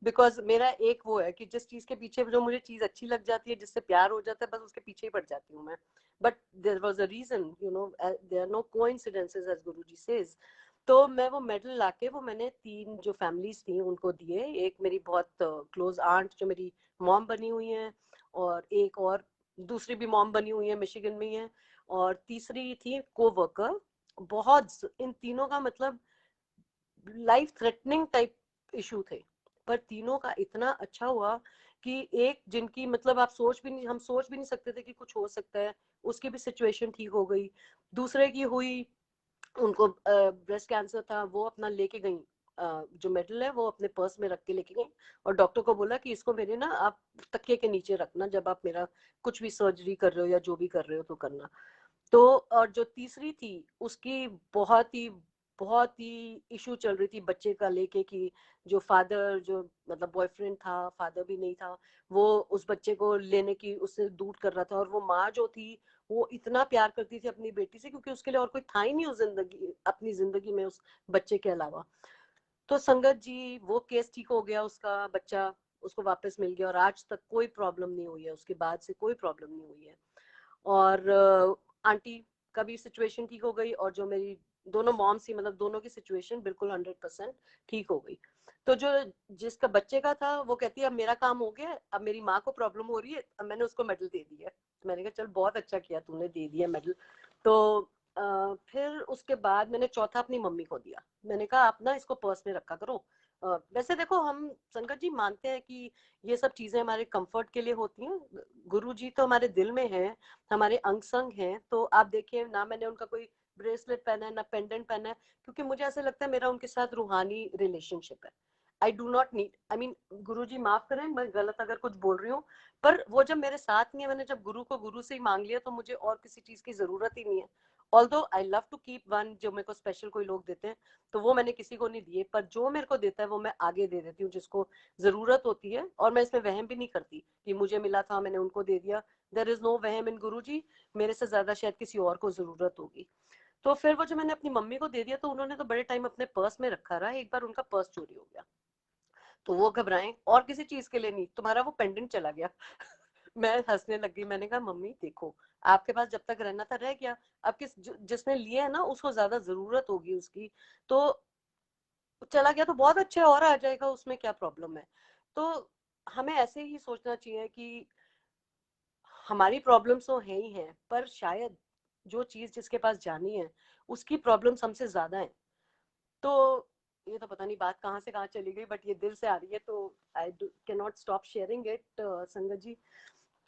Because मेरा एक वो है कि जिस चीज के पीछे जो मुझे चीज अच्छी लग जाती है, जिससे प्यार हो जाता है, बस उसके पीछे ही पड़ जाती हूँ मैं। But there was a reason, you know, there are no coincidences as Guruji says. तो मैं वो मेडल लाके वो मैंने 3 जो फैमिलीज थी उनको दिए। एक मेरी बहुत क्लोज आंट जो मेरी मॉम बनी हुई है, और एक और दूसरी भी मॉम बनी हुई है, मिशिगन में ही है, और तीसरी थी को वर्कर। बहुत इन तीनों का मतलब लाइफ थ्रेटनिंग टाइप इशू थे, पर तीनों का इतना अच्छा हुआ कि एक जिनकी मतलब आप सोच भी नहीं, हम सोच भी नहीं सकते थे कि कुछ हो सकता है, उसकी भी सिचुएशन ठीक हो गई। दूसरे की हुई, उनको ब्रेस्ट कैंसर था, वो अपना लेके गई, जो मेडल है वो अपने पर्स में रख के लेके गई, और डॉक्टर को बोला कि इसको मेरे ना आप तकिए के नीचे रखना, जब आप मेरा कुछ भी सर्जरी कर रहे हो या जो भी कर रहे हो तो करना। तो और जो तीसरी थी उसकी बहुत ही इशू चल रही थी बच्चे का लेके, कि जो फादर, जो मतलब बॉयफ्रेंड था, फादर भी नहीं था, वो उस बच्चे को लेने की उससे दूर कर रहा था। और वो माँ जो थी वो इतना प्यार करती थी अपनी बेटी से, क्योंकि उसके लिए और कोई था ही नहीं उस जिंदगी, अपनी जिंदगी में उस बच्चे के अलावा। तो संगत जी वो केस ठीक हो गया, उसका बच्चा उसको वापस मिल गया, और आज तक कोई प्रॉब्लम नहीं हुई है, उसके बाद से कोई प्रॉब्लम नहीं हुई है। और आंटी का भी सिचुएशन ठीक हो गई, और जो मेरी दोनों मॉम्स थी, मतलब दोनों की सिचुएशन बिल्कुल 100% ठीक हो गई। तो जो जिसका बच्चे का था वो कहती है अब मेरा काम हो गया, अब मेरी माँ को प्रॉब्लम हो रही है, अब मैंने उसको मेडल दे दिया है। तो मैंने कहा चल बहुत अच्छा किया तूने, दे दिया मेडल। तो फिर उसके बाद मैंने चौथा अपनी मम्मी को दिया। मैंने कहा आप ना इसको पर्स में रखा करो। वैसे देखो हम संगत जी मानते हैं कि ये सब चीजें हमारे कंफर्ट के लिए होती हैं, गुरु जी तो हमारे दिल में है, हमारे अंग संग हैं। तो आप देखिए ना, मैंने उनका कोई ब्रेसलेट पहना है ना पेंडेंट पहना है, क्योंकि मुझे ऐसा लगता है मेरा उनके साथ रूहानी रिलेशनशिप है। I do not need, I mean, गुरु जी माफ करें मैं गलत अगर कुछ बोल रही हूँ, पर वो जब मेरे साथ नहीं है, मैंने जब गुरु को गुरु से ही मांग लिया, तो मुझे और किसी चीज की जरूरत ही नहीं है। Although I love to keep one, जो मेरे को स्पेशल कोई लोग देते हैं, तो वो मैंने किसी को नहीं दिए, पर जो मेरे को देता है वो मैं आगे दे देती हूँ जिसको जरूरत होती है। और मैं इसमें वहम भी नहीं करती कि मुझे मिला था मैंने उनको दे दिया। देयर इज नो वहम इन गुरु जी, मेरे से ज्यादा शायद किसी और को जरूरत होगी। तो फिर वो जो मैंने अपनी मम्मी को दे दिया, तो उन्होंने तो बड़े टाइम अपने पर्स में रखा रहा। एक बार उनका पर्स चोरी हो गया, तो वो घबराए, और किसी चीज के लिए नहीं, तुम्हारा वो पेंडेंट चला गया। मैं हंसने लग गई, मैंने कहा मम्मी देखो, आपके पास जब तक रहना था रह गया, अब जिसने लिए है ना उसको ज्यादा जरूरत होगी उसकी, तो चला गया तो बहुत अच्छा है, और आ जाएगा, उसमें क्या प्रॉब्लम है। तो हमें ऐसे ही सोचना चाहिए कि हमारी प्रॉब्लम्स तो है ही हैं, पर शायद जो चीज जिसके पास जानी है उसकी प्रॉब्लम्स हमसे ज्यादा है। तो ये तो पता नहीं बात कहाँ से कहाँ चली गई, बट ये दिल से आ रही है, तो आई can not stop sharing it संगत जी।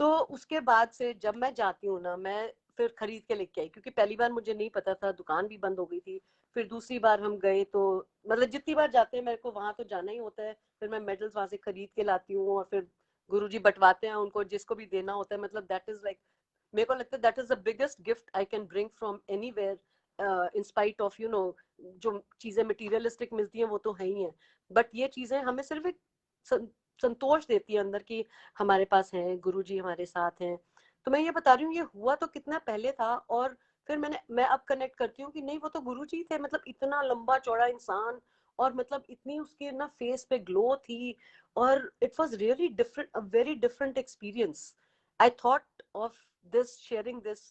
तो उसके बाद से जब मैं जाती हूँ ना, मैं फिर खरीद के लेके आई, क्योंकि पहली बार मुझे नहीं पता था, दुकान भी बंद हो गई थी। फिर दूसरी बार हम गए, तो मतलब जितनी बार जाते हैं मेरे को वहां तो जाना ही होता है, फिर मैं मेडल्स वहां से खरीद के लाती हूँ, और फिर गुरुजी बंटवाते हैं उनको जिसको भी देना होता है। मतलब दैट इज लाइक, मेरे को लगता है that is the biggest gift I can bring from anywhere, in spite of you know, जो चीजें मटीरियलिस्टिक मिलती हैं वो तो है ही है, बट ये चीजें हमें सिर्फ एक संतोष देती है अंदर की, हमारे पास हैं गुरुजी, हमारे साथ हैं। तो मैं ये बता रही हूँ, ये हुआ तो कितना पहले था, और फिर मैं अब कनेक्ट करती हूँ कि नहीं वो तो गुरुजी थे, मतलब इतना लंबा चौड़ा इंसान, और मतलब इतनी उसके ना फेस पे ग्लो थी, और it was really different, a very different experience. I thought of this sharing this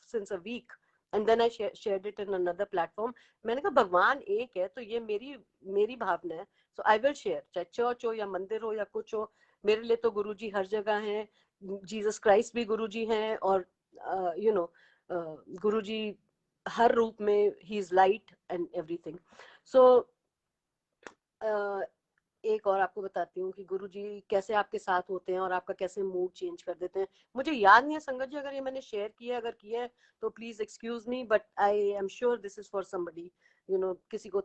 since a week, and then I shared it in another platform. मैंने कहा भगवान एक है, तो ये मेरी मेरी भावना है, सो आई विल शेयर, चाहे चर्च हो या मंदिर हो या कुछ हो, मेरे लिए तो गुरुजी हर जगह हैं। जीसस क्राइस्ट भी गुरुजी हैं, और यू नो गुरुजी हर रूप में, he is light and everything. So एक और आपको बताती हूँ कि गुरुजी कैसे आपके साथ होते हैं और आपका कैसे मूड चेंज कर देते हैं। मुझे याद नहीं है संगत जी, अगर ये मैंने शेयर किया, अगर किया है तो please excuse me, but I am sure this is for somebody, you know, किसी को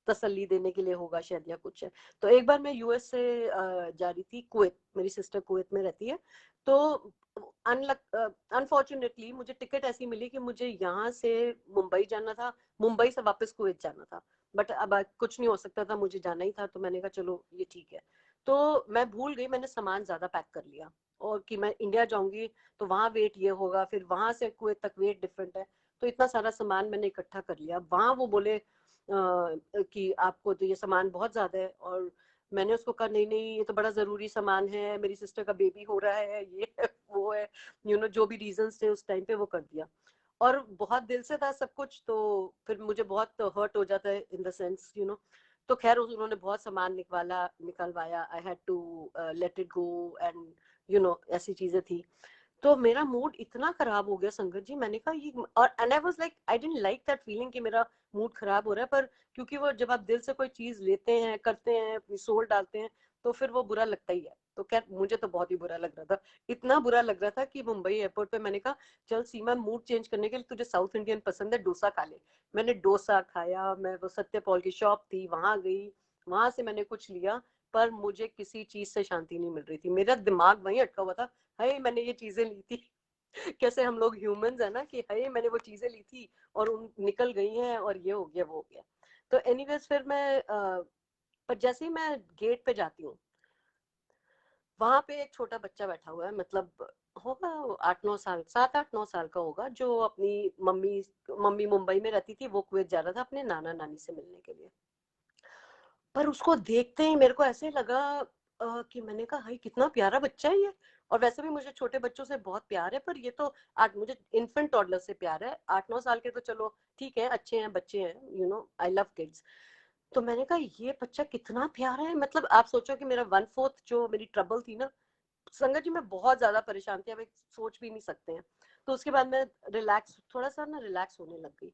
तसल्ली देने के लिए होगा शायद या कुछ है। तो एक बार मैं यूएस से जा रही थी कुवैत, मेरी सिस्टर कुवैत में रहती है, तो अनफॉर्चुनेटली मुझे टिकट ऐसी मिली कि मुझे यहाँ से मुंबई जाना था, मुंबई से वापस कुवैत जाना था, बट अब कुछ नहीं हो सकता था, मुझे जाना ही था, तो मैंने कहा चलो ये ठीक है। तो मैं भूल गई, मैंने सामान ज्यादा पैक कर लिया, और कि मैं इंडिया जाऊंगी तो वहां वेट ये होगा, फिर वहां से कुवैत तक वेट डिफरेंट है, तो इतना सारा सामान मैंने इकट्ठा कर लिया। वहां वो बोले कि आपको तो ये सामान बहुत ज्यादा है, और मैंने उसको कहा नहीं नहीं ये तो बड़ा जरूरी सामान है, मेरी सिस्टर का बेबी हो रहा है, ये है वो है, जो भी रीजंस थे उस टाइम पे वो कर दिया, और बहुत दिल से था सब कुछ, तो फिर मुझे बहुत हर्ट हो जाता है इन द सेंस तो खैर उन्होंने बहुत सामान निकलवाया, I had to let it go, and ऐसी चीजें थी। तो मेरा मूड इतना खराब हो गया संगत जी, मैंने कहा ये, और and I was like I didn't like that feeling कि मेरा मूड खराब हो रहा है, पर क्योंकि वो जब आप दिल से कोई चीज लेते हैं, करते हैं, अपनी सोल डालते हैं, तो फिर वो बुरा लगता ही है। तो खैर मुझे तो बहुत ही बुरा लग रहा था, इतना बुरा लग रहा था कि मुंबई एयरपोर्ट पे मैंने कहा चल सीमा, मूड चेंज करने के लिए तुझे साउथ इंडियन पसंद है, डोसा खा ले। मैंने डोसा खाया, मैं वो सत्यपाल की शॉप थी वहां गई, वहां से मैंने कुछ लिया, पर मुझे किसी चीज से शांति नहीं मिल रही थी, मेरा दिमाग वहीं अटका हुआ था, हाय मैंने ये चीजें ली थी। कैसे हम लोग ह्यूमंस है ना, कि हाय मैंने वो चीजें ली थी और उन निकल गई हैं, और ये हो गया वो हो गया। तो एनीवेज फिर मैं पर जैसे ही मैं गेट पे जाती हूँ, वहां पे एक छोटा बच्चा बैठा हुआ है, मतलब होगा 8-9 साल, 7-8-9 साल का होगा, जो अपनी मम्मी मम्मी मुंबई में रहती थी, वो कुवैत जा रहा था अपने नाना नानी से मिलने के लिए। पर उसको देखते ही मेरे को ऐसे लगा कि मैंने कहा हाय कितना प्यारा बच्चा है ये, और वैसे भी मुझे छोटे बच्चों से बहुत प्यार है, पर ये तो आज मुझे इन्फेंट टॉडलर से प्यार है, 8-9 साल के तो चलो ठीक है, अच्छे हैं, बच्चे हैं, आई लव किड्स। तो मैंने कहा ये बच्चा कितना प्यारा है, मतलब आप सोचो कि मेरा 1/4 जो मेरी ट्रबल थी ना संगत जी, मैं बहुत ज्यादा परेशान थी, अब एक सोच भी नहीं सकते हैं। तो उसके बाद मैं थोड़ा सा ना रिलैक्स होने लग गई।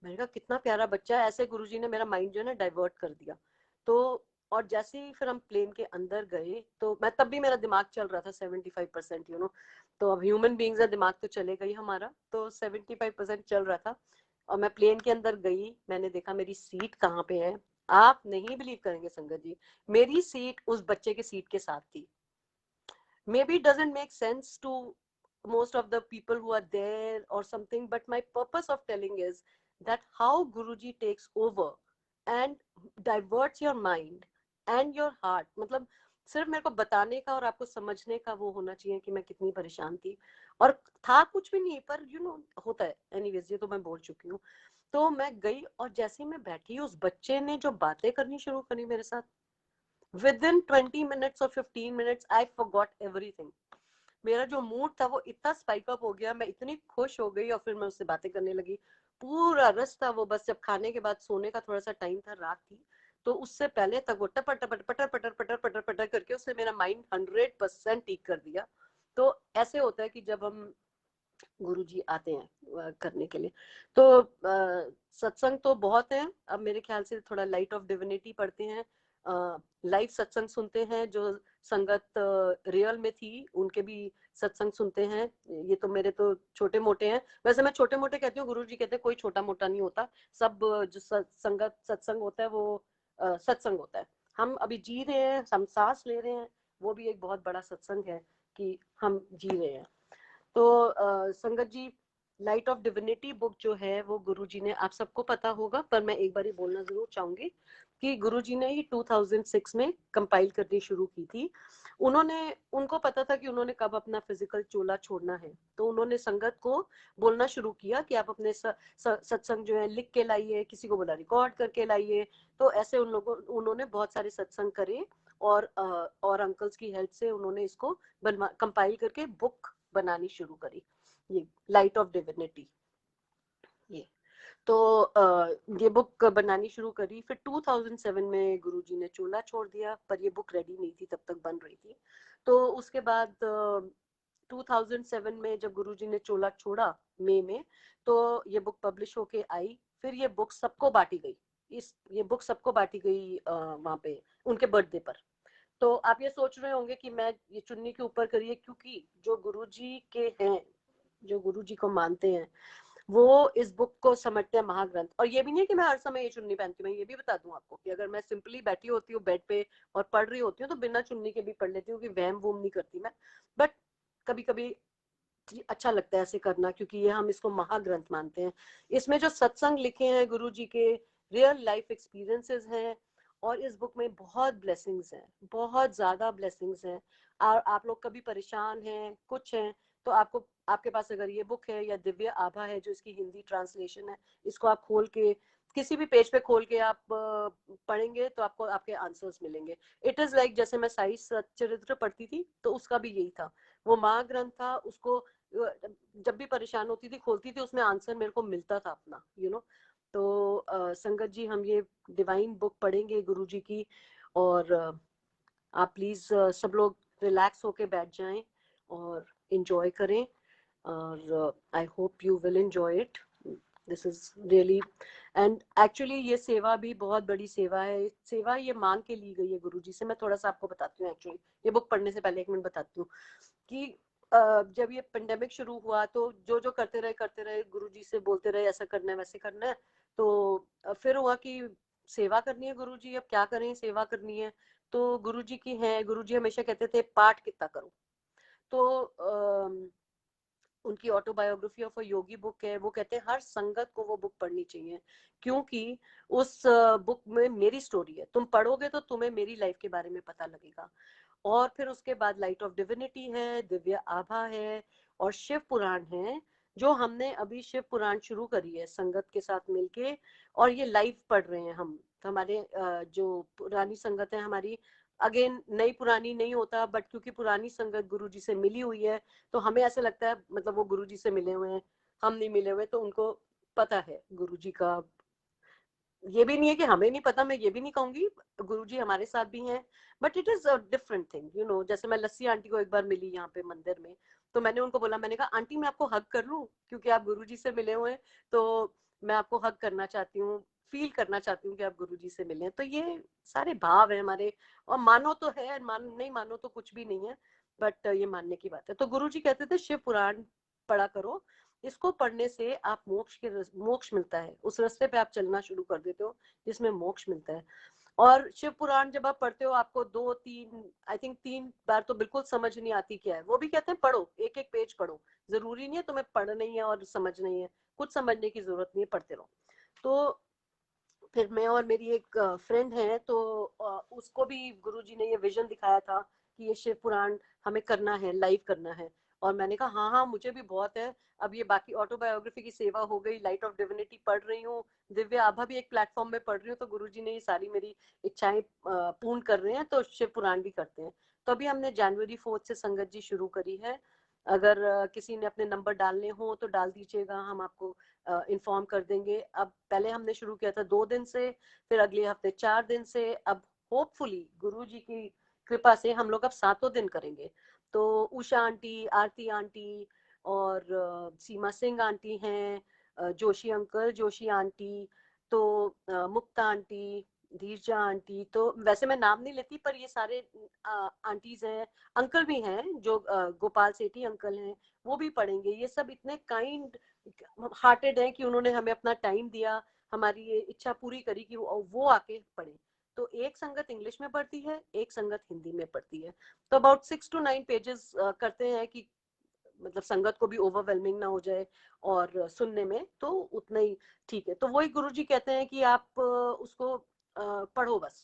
मैंने कहा कितना प्यारा बच्चा है, ऐसे गुरुजी ने मेरा माइंड जो है ना डाइवर्ट कर दिया। तो और जैसे ही फिर हम प्लेन के अंदर गए, तो मैं तब भी मेरा दिमाग चल रहा था 75%, तो अब ह्यूमन बींग्स है, दिमाग तो चलेगा ही हमारा, तो 75% चल रहा था। और मैं प्लेन के अंदर गई, मैंने देखा मेरी सीट कहाँ पे है। आप नहीं बिलीव करेंगे संगत जी, मेरी सीट उस बच्चे के सीट के साथ थी। Maybe it doesn't make sense to most of the people who are there or something, but my purpose of telling is that how Guruji takes over and diverts your mind and your heart, मतलब सिर्फ मेरे को बताने का और आपको समझने का वो होना चाहिए कि मैं कितनी परेशान थी, और था कुछ भी नहीं, पर होता है, एनीवेज ये तो मैं बोल चुकी हूँ। तो मैं गई, और जैसे ही मैं बैठी, उस बच्चे ने जो बातें करनी शुरू करी मेरे साथ, विद इन 20 मिनट्स और 15 मिनट्स आई फॉरगॉट एवरीथिंग। मेरा जो मूड था वो इतना स्पाइक अप हो गया, मैं इतनी खुश हो गई, और फिर मैं उससे बातें करने लगी पूरा रास्ता। वो बस जब खाने के बाद सोने का थोड़ा सा टाइम था, रात थी, तो उससे पहले तक वो टपर टपर पटर पटर पटर पटर पटर करके उसने मेरा माइंड 100% ठीक कर दिया। तो ऐसे होता है कि जब हम गुरु जी आते हैं करने के लिए, तो सत्संग तो बहुत है, अब मेरे ख्याल से थोड़ा लाइट ऑफ डिविनिटी पढ़ते हैं, लाइव सत्संग सुनते हैं, जो संगत रियल में थी उनके भी सत्संग सुनते हैं। ये तो मेरे तो छोटे मोटे हैं, वैसे मैं छोटे मोटे कहती हूँ, गुरु जी कहते हैं कोई छोटा मोटा नहीं होता, सब जो संगत सत्संग होता है वो सत्संग होता है। हम अभी जी रहे हैं, हम सांस ले रहे हैं, वो भी एक बहुत बड़ा सत्संग है कि हम जी रहे हैं। तो संगत जी, लाइट ऑफ डिविनिटी बुक जो है वो गुरुजी ने, आप सबको पता होगा, पर मैं एक बार ही बोलना जरूर चाहूंगी कि गुरुजी ने ये 2006 में कंपाइल करनी शुरू की थी। उनको पता था कि उन्होंने कब अपना फिजिकल चोला छोड़ना है, तो उन्होंने संगत को बोलना शुरू किया कि आप अपने सत्संग जो है लिख के लाइए, किसी को बोला रिकॉर्ड करके लाइए। तो ऐसे उन्होंने बहुत सारे सत्संग करे, और अंकल्स की हेल्प से उन्होंने इसको कंपाइल करके बुक बनानी शुरू करी, ये लाइट ऑफ डिविनिटी। ये तो ये बुक बनानी शुरू करी, फिर 2007 में गुरुजी ने चोला छोड़ दिया, पर ये बुक रेडी नहीं थी, तब तक बन रही थी। तो उसके बाद 2007 में जब गुरुजी ने चोला छोड़ा मई में, तो ये बुक पब्लिश होके आई, फिर ये बुक सबको बांटी गई, ये बुक सबको बांटी गई वहां पे उनके बर्थडे पर। तो आप ये सोच रहे होंगे कि मैं ये चुन्नी के ऊपर करिए, क्योंकि जो गुरुजी के हैं, जो गुरुजी को मानते हैं, वो इस बुक को समझते हैं महाग्रंथ। और ये भी नहीं है कि मैं हर समय ये चुन्नी पहनती हूँ, मैं ये भी बता दूं आपको कि अगर मैं सिंपली बैठी होती हूँ बेड पे और पढ़ रही होती हूँ तो बिना चुन्नी के भी पढ़ लेती हूँ, कि वहम वूम नहीं करती मैं। बट कभी कभी अच्छा लगता है ऐसे करना, क्योंकि ये हम इसको महाग्रंथ मानते हैं। इसमें जो सत्संग लिखे हैं गुरु जी के, रियल लाइफ एक्सपीरियंसेस हैं, और इस बुक में बहुत ब्लेसिंग्स हैं, बहुत ज्यादा ब्लेसिंग्स हैं। और आप लोग कभी परेशान हैं, कुछ हैं, तो आपको, आपके पास अगर ये बुक है या दिव्य आभा है जो इसकी हिंदी ट्रांसलेशन है, इसको आप खोल के किसी भी पेज पे खोल के आप पढ़ेंगे तो आपको आपके आंसर्स मिलेंगे। इट इज लाइक जैसे मैं साई सच्चरित्र पढ़ती थी तो उसका भी यही था, वो महाग्रंथ था, उसको जब भी परेशान होती थी खोलती थी, उसमें आंसर मेरे को मिलता था अपना, तो संगत जी हम ये डिवाइन बुक पढ़ेंगे गुरु जी की, और आप प्लीज सब लोग रिलैक्स होके बैठ जाएं और इंजॉय करें, और I hope you will enjoy it. This is really, and actually ये सेवा भी बहुत बड़ी सेवा है। सेवा ये मांग के ली गई है गुरु जी से। मैं थोड़ा सा आपको बताती हूँ, एक्चुअली ये बुक पढ़ने से पहले 1 मिनट बताती हूँ कि जब ये पेंडेमिक शुरू हुआ तो जो जो करते रहे गुरुजी से बोलते रहे ऐसा करना है वैसे करना है। तो फिर हुआ कि सेवा करनी है गुरुजी, अब क्या करें, सेवा करनी है तो गुरुजी की है, गुरुजी हमेशा कहते थे पाठ कितना करो। तो उनकी autobiography of a Yogi book है, वो कहते हैं हर संगत को वो बुक पढ़नी चाहिए, क्योंकि उस बुक में मेरी स्टोरी है। तुम पढ़ोगे तो तुम्हें मेरी लाइफ के बारे में पता लगेगा। और फिर उसके बाद लाइट ऑफ डिविनिटी है, दिव्य आभा है, और शिव पुराण है, जो हमने अभी शिव पुराण शुरू करी है संगत के साथ मिलके, और ये लाइव पढ़ रहे हैं हम। तो हमारे जो पुरानी संगत है हमारी, अगेन नई पुरानी नहीं होता, बट क्योंकि पुरानी संगत गुरु जी से मिली हुई है तो हमें ऐसा लगता है मतलब वो गुरु जी से मिले हुए हैं, हम नहीं मिले हुए, तो उनको पता है गुरु जी का। ये भी नहीं है कि हमें नहीं पता, मैं ये भी नहीं कहूंगी, गुरुजी हमारे साथ भी हैं, but it is a different thing, जैसे मैं लस्सी आंटी को एक बार मिली यहाँ पे मंदिर में, तो मैंने उनको बोला, मैंने कहा आंटी मैं आपको हग कर लूं, क्योंकि आप गुरुजी से मिले हुए हैं, तो मैं आपको हग करना चाहती हूँ, फील करना चाहती हूँ कि आप गुरुजी से मिले हैं। तो ये सारे भाव है हमारे, और मानो तो है, नहीं मानो तो कुछ भी नहीं है, बट ये मानने की बात है। तो गुरुजी कहते थे शिव पुराण पढ़ा करो, इसको पढ़ने से आप मोक्ष मिलता है, उस रास्ते पे आप चलना शुरू कर देते हो जिसमें मोक्ष मिलता है। और शिव पुराण जब आप पढ़ते हो आपको 2-3, आई थिंक 3 बार तो बिल्कुल समझ नहीं आती क्या है, वो भी कहते हैं पढ़ो, एक एक पेज पढ़ो, जरूरी नहीं है तुम्हें पढ़ना ही है और समझना ही है, कुछ समझने की जरूरत नहीं है, पढ़ते रहो। तो फिर मैं और मेरी एक फ्रेंड है, तो उसको भी गुरुजी ने ये विजन दिखाया था कि ये शिव पुराण हमें करना है, लाइव करना है। और मैंने कहा हाँ हाँ मुझे भी बहुत है, अब ये बाकी ऑटोबायोग्राफी की सेवा हो गई, लाइट ऑफ डिविनिटी पढ़ रही हूँ, दिव्य आभा भी एक प्लेटफॉर्म में पढ़ रही हूँ, तो गुरुजी ने ये सारी मेरी इच्छाएं पूर्ण कर रहे हैं, तो शिव पुराण भी करते हैं। तो अभी हमने जनवरी 4 से संगत जी शुरू करी है। अगर किसी ने अपने नंबर डालने हो तो डाल दीजिएगा, हम आपको इन्फॉर्म कर देंगे। अब पहले हमने शुरू किया था 2 दिन से, फिर अगले हफ्ते 4 दिन से, अब होपफुली गुरु जी की कृपा से हम लोग अब 7 दिन करेंगे। तो उषा आंटी, आरती आंटी, और सीमा सिंह आंटी हैं, जोशी अंकल, जोशी आंटी, तो मुक्ता आंटी, धीरजा आंटी, तो वैसे मैं नाम नहीं लेती पर ये सारे आंटीज हैं, अंकल भी हैं जो गोपाल सेठी अंकल हैं, वो भी पढ़ेंगे। ये सब इतने काइंड हार्टेड हैं कि उन्होंने हमें अपना टाइम दिया, हमारी ये इच्छा पूरी करी कि वो आके पढ़े। तो एक संगत इंग्लिश में पढ़ती है, एक संगत हिंदी में पढ़ती है। तो अबाउट 6 to 9 पेजेस करते हैं कि मतलब संगत को भी ओवरवेलमिंग ना हो जाए, और सुनने में तो उतना ही ठीक है। तो वही गुरुजी कहते हैं कि आप उसको पढ़ो बस,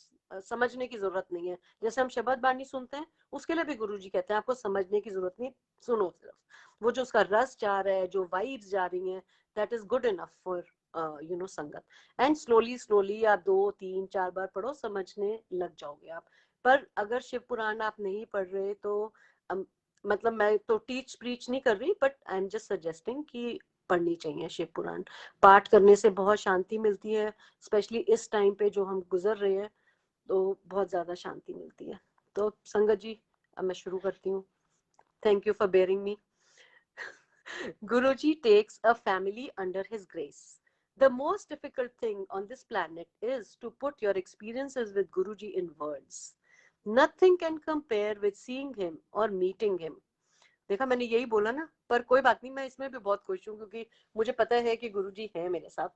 समझने की जरूरत नहीं है। जैसे हम शबद बानी सुनते हैं, उसके लिए भी गुरुजी कहते हैं आपको समझने की जरूरत नहीं, सुनो सिर्फ, वो जो उसका रस जा रहा है, जो वाइब्स जा रही हैं, that is good enough for संगत। एंड स्लोली स्लोली आप 2-3-4 बार पढ़ो, समझने लग जाओगे आप। पर अगर शिव पुराण आप नहीं पढ़ रहे तो मतलब मैं तो टीच प्रीच नहीं कर रही, but I am just suggesting कि पढ़नी चाहिए शिव पुराण। पाठ करने से बहुत शांति मिलती है, स्पेशली इस टाइम पे जो हम गुजर रहे हैं, तो बहुत ज्यादा शांति मिलती है। तो संगत जी अब मैं शुरू करती हूँ। Thank you for bearing me. Guruji takes a family under his grace. The most difficult thing on this planet is to put your experiences with Guruji in words. Nothing can compare with seeing him or meeting him. देखा, मैंने यही बोला ना, पर कोई बात नहीं, मैं इसमें भी बहुत खुश हूँ क्योंकि मुझे पता है कि गुरुजी है मेरे साथ.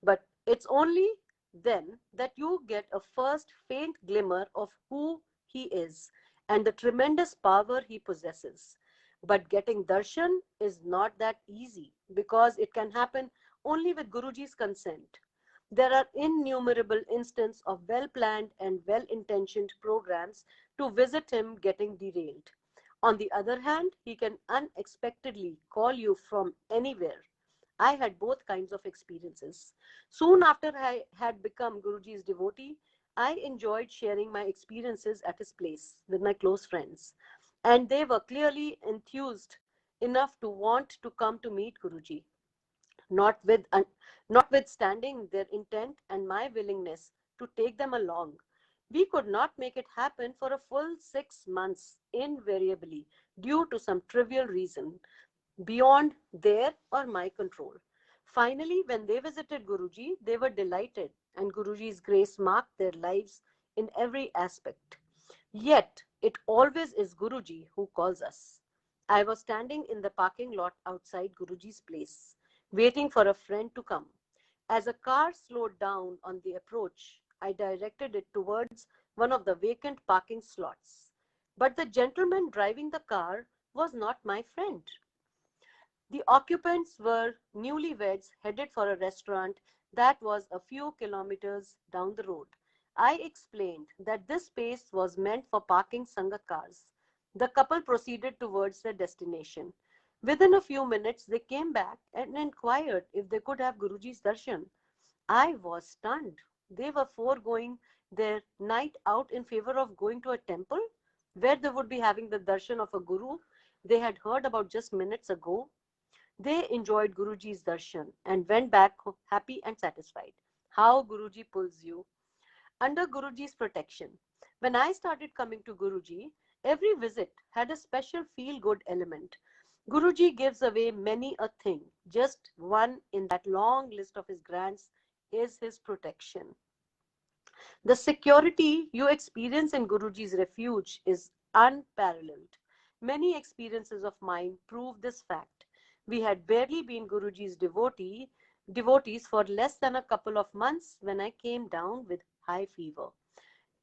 But it's only then that you get a first faint glimmer of who he is and the tremendous power he possesses. But getting darshan is not that easy because it can happen only with Guruji's consent. There are innumerable instances of well planned and well intentioned programs to visit him getting derailed. On the other hand, he can unexpectedly call you from anywhere. I had both kinds of experiences. Soon after I had become Guruji's devotee, I enjoyed sharing my experiences at his place with my close friends. And they were clearly enthused enough to want to come to meet Guruji. Not with, notwithstanding their intent and my willingness to take them along, we could not make it happen for a full 6 months, invariably, due to some trivial reason beyond their or my control. Finally, when they visited Guruji, they were delighted, and Guruji's grace marked their lives in every aspect. Yet, it always is Guruji who calls us. I was standing in the parking lot outside Guruji's place, waiting for a friend to come. As a car slowed down on the approach, I directed it towards one of the vacant parking slots. But the gentleman driving the car was not my friend. The occupants were newlyweds headed for a restaurant that was a few kilometers down the road. I explained that this space was meant for parking Sangat cars. The couple proceeded towards their destination. Within a few minutes, they came back and inquired if they could have Guruji's darshan. I was stunned. They were foregoing their night out in favor of going to a temple where they would be having the darshan of a guru they had heard about just minutes ago. They enjoyed Guruji's darshan and went back happy and satisfied. How Guruji pulls you. Under Guruji's protection. When I started coming to Guruji, every visit had a special feel-good element. Guruji gives away many a thing. Just one in that long list of his grants is his protection. The security you experience in Guruji's refuge is unparalleled. Many experiences of mine prove this fact. We had barely been Guruji's devotees for less than a couple of months when I came down with high fever.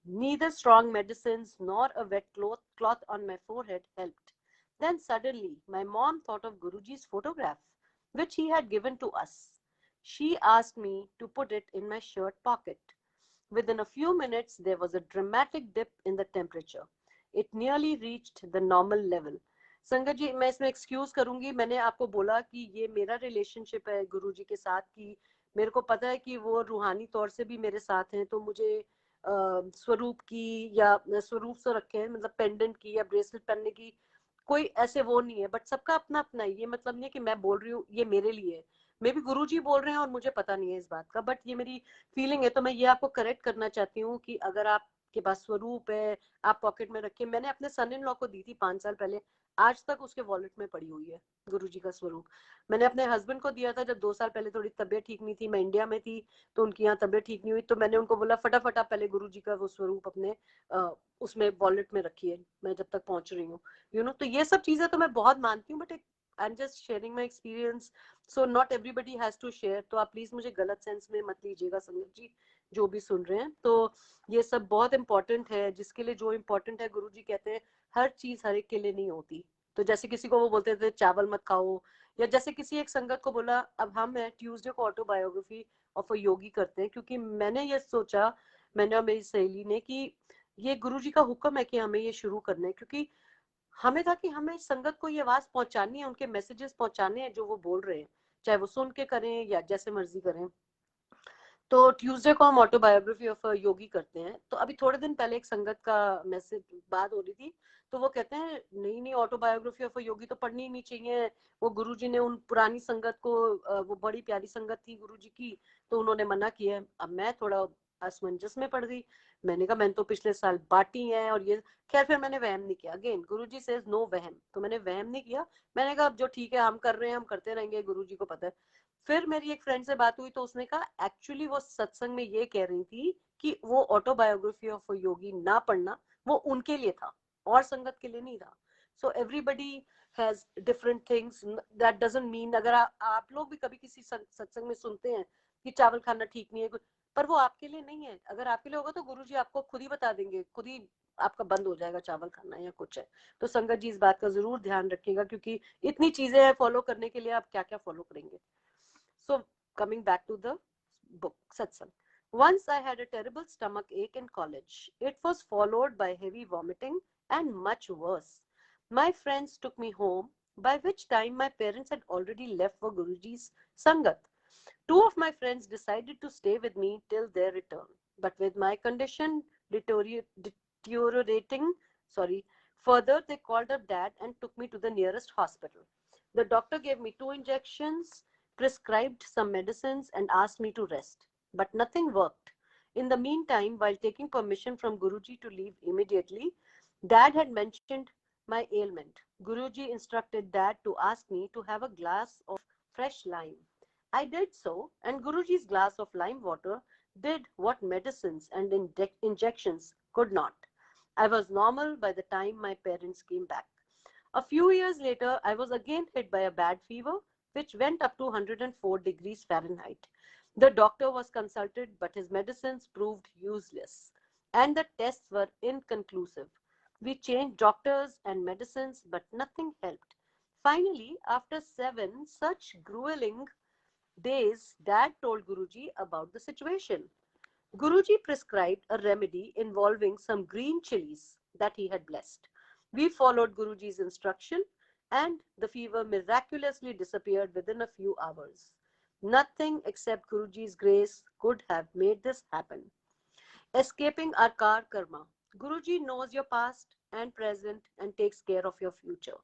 Neither strong medicines nor a wet cloth on my forehead helped. Then suddenly my mom thought of Guruji's photograph, which he had given to us. She asked me to put it in my shirt pocket. Within a few minutes, there was a dramatic dip in the temperature. It nearly reached the normal level. संगत जी, मैं इसमें एक्सक्यूज करूंगी. मैंने आपको बोला कि ये मेरा रिलेशनशिप है गुरु जी के साथ की. मेरे को पता है कि वो रूहानी तौर से भी मेरे साथ हैं, तो मुझे स्वरूप की या स्वरूप से रखे हैं, मतलब पेंडेंट की या ब्रेसलेट पहनने की कोई ऐसे वो नहीं है. बट सबका अपना अपना है. ये मतलब नहीं है कि मैं बोल रही हूँ ये मेरे लिए है. मे बी गुरु जी बोल रहे हैं और मुझे पता नहीं है इस बात का, बट ये मेरी फीलिंग है. तो मैं ये आपको करेक्ट करना चाहती हूँ कि अगर आपके पास स्वरूप है, आप पॉकेट में रखिए. मैंने अपने सन इन लॉ को दी थी 5 साल पहले, आज तक उसके वॉलेट में पड़ी हुई है गुरु जी का स्वरूप. मैंने अपने हस्बैंड को दिया था जब 2 साल पहले थोड़ी तबीयत ठीक नहीं थी, मैं इंडिया में थी, तो उनकी यहाँ तबीयत ठीक नहीं हुई, तो मैंने उनको बोला फटाफट आप पहले गुरु जी का वो स्वरूप अपने उसमें वॉलेट में रखिए, मैं जब तक पहुंच रही हूँ. तो ये सब चीजें तो मैं बहुत मानती हूँ, but I am just sharing my experience. So not everybody has to share. तो आप प्लीज मुझे गलत सेंस में मत लीजिएगा संगत जी, जो भी सुन रहे हैं. तो ये सब बहुत इंपॉर्टेंट है. जिसके लिए जो इम्पोर्टेंट है, गुरु जी कहते हैं हर चीज हर एक के लिए नहीं होती. तो जैसे किसी को वो बोलते थे चावल मत खाओ, या जैसे किसी एक संगत को बोला, अब हम है ट्यूसडे को ऑटोबायोग्राफी ऑफ अ योगी करते हैं, क्योंकि मैंने ये सोचा, मैंने और मेरी सहेली ने, कि ये गुरु जी का हुक्म है कि हमें ये शुरू करना है, क्योंकि हमें था कि हमें संगत को ये आवाज पहुंचानी है, उनके मैसेजेस पहुंचाने हैं जो वो बोल रहे हैं, चाहे वो सुन के करें या जैसे मर्जी करें. तो ट्यूसडे को हम ऑटोबायोग्राफी ऑफ योगी करते हैं. तो अभी थोड़े दिन पहले एक संगत का मैसेज बात हो रही थी, तो वो कहते हैं नहीं नहीं, ऑटोबायोग्राफी ऑफ योगी तो पढ़नी ही नहीं चाहिए. वो गुरुजी ने उन पुरानी संगत को, वो बड़ी प्यारी संगत थी गुरुजी की, तो उन्होंने मना किया. अब मैं थोड़ा असमंजस में पड़ गई. मैंने कहा मैंने तो पिछले साल बांटी है और ये, खैर फिर मैंने वहम नहीं किया. अगेन गुरुजी सेज नो वहम, तो मैंने वहम नहीं किया. मैंने कहा अब जो ठीक है हम कर रहे हैं, हम करते रहेंगे, गुरुजी को पता है. फिर मेरी एक फ्रेंड से बात हुई, तो उसने कहा एक्चुअली वो सत्संग में ये कह रही थी कि वो ऑटोबायोग्राफी ऑफ योगी ना पढ़ना वो उनके लिए था और संगत के लिए नहीं था. So everybody has different things. That doesn't mean, अगर आप लोग भी कभी किसी सत्संग में सुनते हैं कि चावल खाना ठीक नहीं है, पर वो आपके लिए नहीं है. अगर आपके लिए होगा तो गुरुजी आपको खुद ही बता देंगे, खुद ही आपका बंद हो जाएगा चावल खाना या कुछ है. तो संगत जी इस बात का जरूर ध्यान रखिएगा, क्योंकि इतनी चीजें हैं फॉलो करने के लिए, आप क्या क्या फॉलो करेंगे. So coming back to the book satsang. Once I had a terrible stomach ache in college. It was followed by heavy vomiting and much worse. My friends took me home, by which time my parents had already left for Guruji's Sangat. Two of my friends decided to stay with me till their return, but with my condition deteriorating, further, they called up dad and took me to the nearest hospital. The doctor gave me 2 injections, prescribed some medicines, and asked me to rest. But nothing worked. In the meantime, while taking permission from Guruji to leave immediately, dad had mentioned my ailment. Guruji instructed dad to ask me to have a glass of fresh lime. I did so, and Guruji's glass of lime water did what medicines and injections could not. I was normal by the time my parents came back. A few years later, I was again hit by a bad fever, which went up to 104 degrees Fahrenheit. The doctor was consulted, but his medicines proved useless, and the tests were inconclusive. We changed doctors and medicines, but nothing helped. Finally, after 7 such grueling days, dad told Guruji about the situation. Guruji prescribed a remedy involving some green chilies that he had blessed. We followed Guruji's instruction, and the fever miraculously disappeared within a few hours. Nothing except Guruji's grace could have made this happen. Escaping our car karma. Guruji knows your past and present and takes care of your future.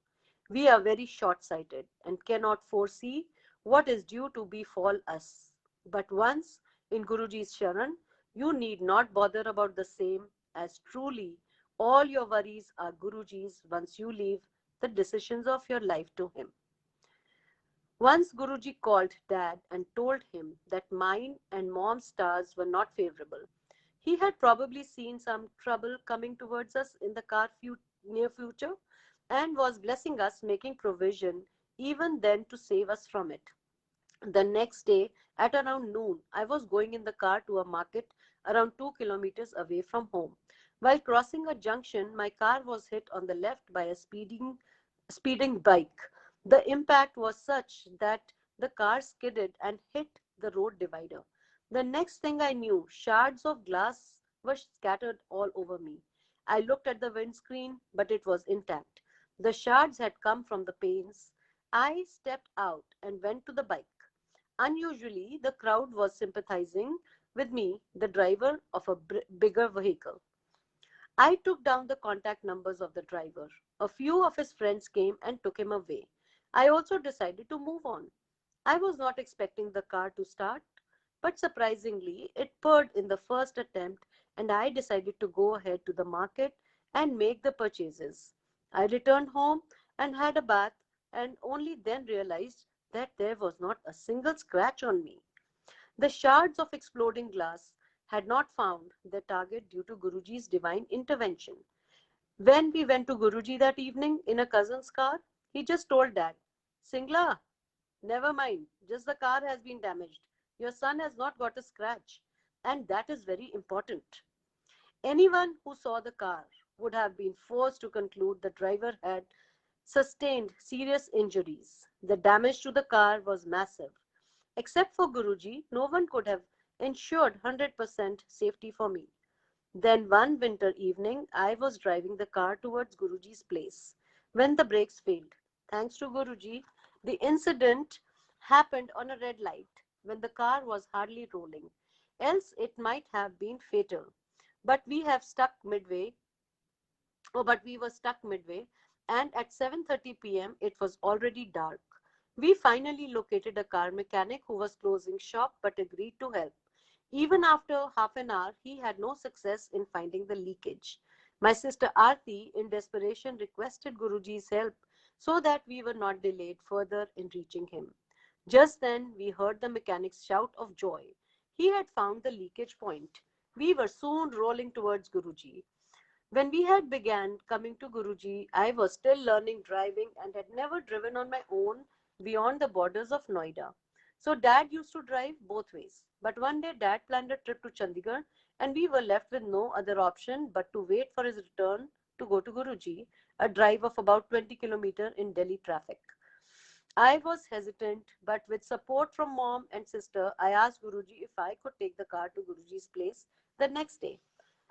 We are very short-sighted and cannot foresee what is due to befall us. But once in Guruji's Sharan, you need not bother about the same, as truly all your worries are Guruji's once you leave the decisions of your life to him. Once Guruji called dad and told him that mine and mom's stars were not favorable. He had probably seen some trouble coming towards us in the near future and was blessing us, making provision even then to save us from it. The next day, at around noon, I was going in the car to a market around 2 kilometers away from home. While crossing a junction, my car was hit on the left by a speeding bike. The impact was such that the car skidded and hit the road divider. The next thing I knew, shards of glass were scattered all over me. I looked at the windscreen, but it was intact. The shards had come from the panes. I stepped out and went to the bike. Unusually, the crowd was sympathizing with me, the driver of a bigger vehicle. I took down the contact numbers of the driver. A few of his friends came and took him away. I also decided to move on. I was not expecting the car to start, but surprisingly, it purred in the first attempt, and I decided to go ahead to the market and make the purchases. I returned home and had a bath, and only then realized that there was not a single scratch on me. The shards of exploding glass had not found their target due to Guruji's divine intervention. When we went to Guruji that evening in a cousin's car, he just told dad, Singla, never mind, just the car has been damaged. Your son has not got a scratch, and that is very important. Anyone who saw the car would have been forced to conclude the driver had sustained serious injuries. The damage to the car was massive. Except for Guruji, no one could have ensured 100% safety for me. Then one winter evening, I was driving the car towards Guruji's place when the brakes failed. Thanks to Guruji, the incident happened on a red light when the car was hardly rolling. Else it might have been fatal. But we were stuck midway, and at 7:30 p.m. it was already dark. We finally located a car mechanic who was closing shop but agreed to help. Even after half an hour, he had no success in finding the leakage. My sister Aarti, in desperation, requested Guruji's help so that we were not delayed further in reaching him. Just then, we heard the mechanic's shout of joy. He had found the leakage point. We were soon rolling towards Guruji. When we had began coming to Guruji, I was still learning driving and had never driven on my own beyond the borders of Noida. So Dad used to drive both ways. But one day Dad planned a trip to Chandigarh and we were left with no other option but to wait for his return to go to Guruji, a drive of about 20 kilometers in Delhi traffic. I was hesitant, but with support from mom and sister, I asked Guruji if I could take the car to Guruji's place the next day.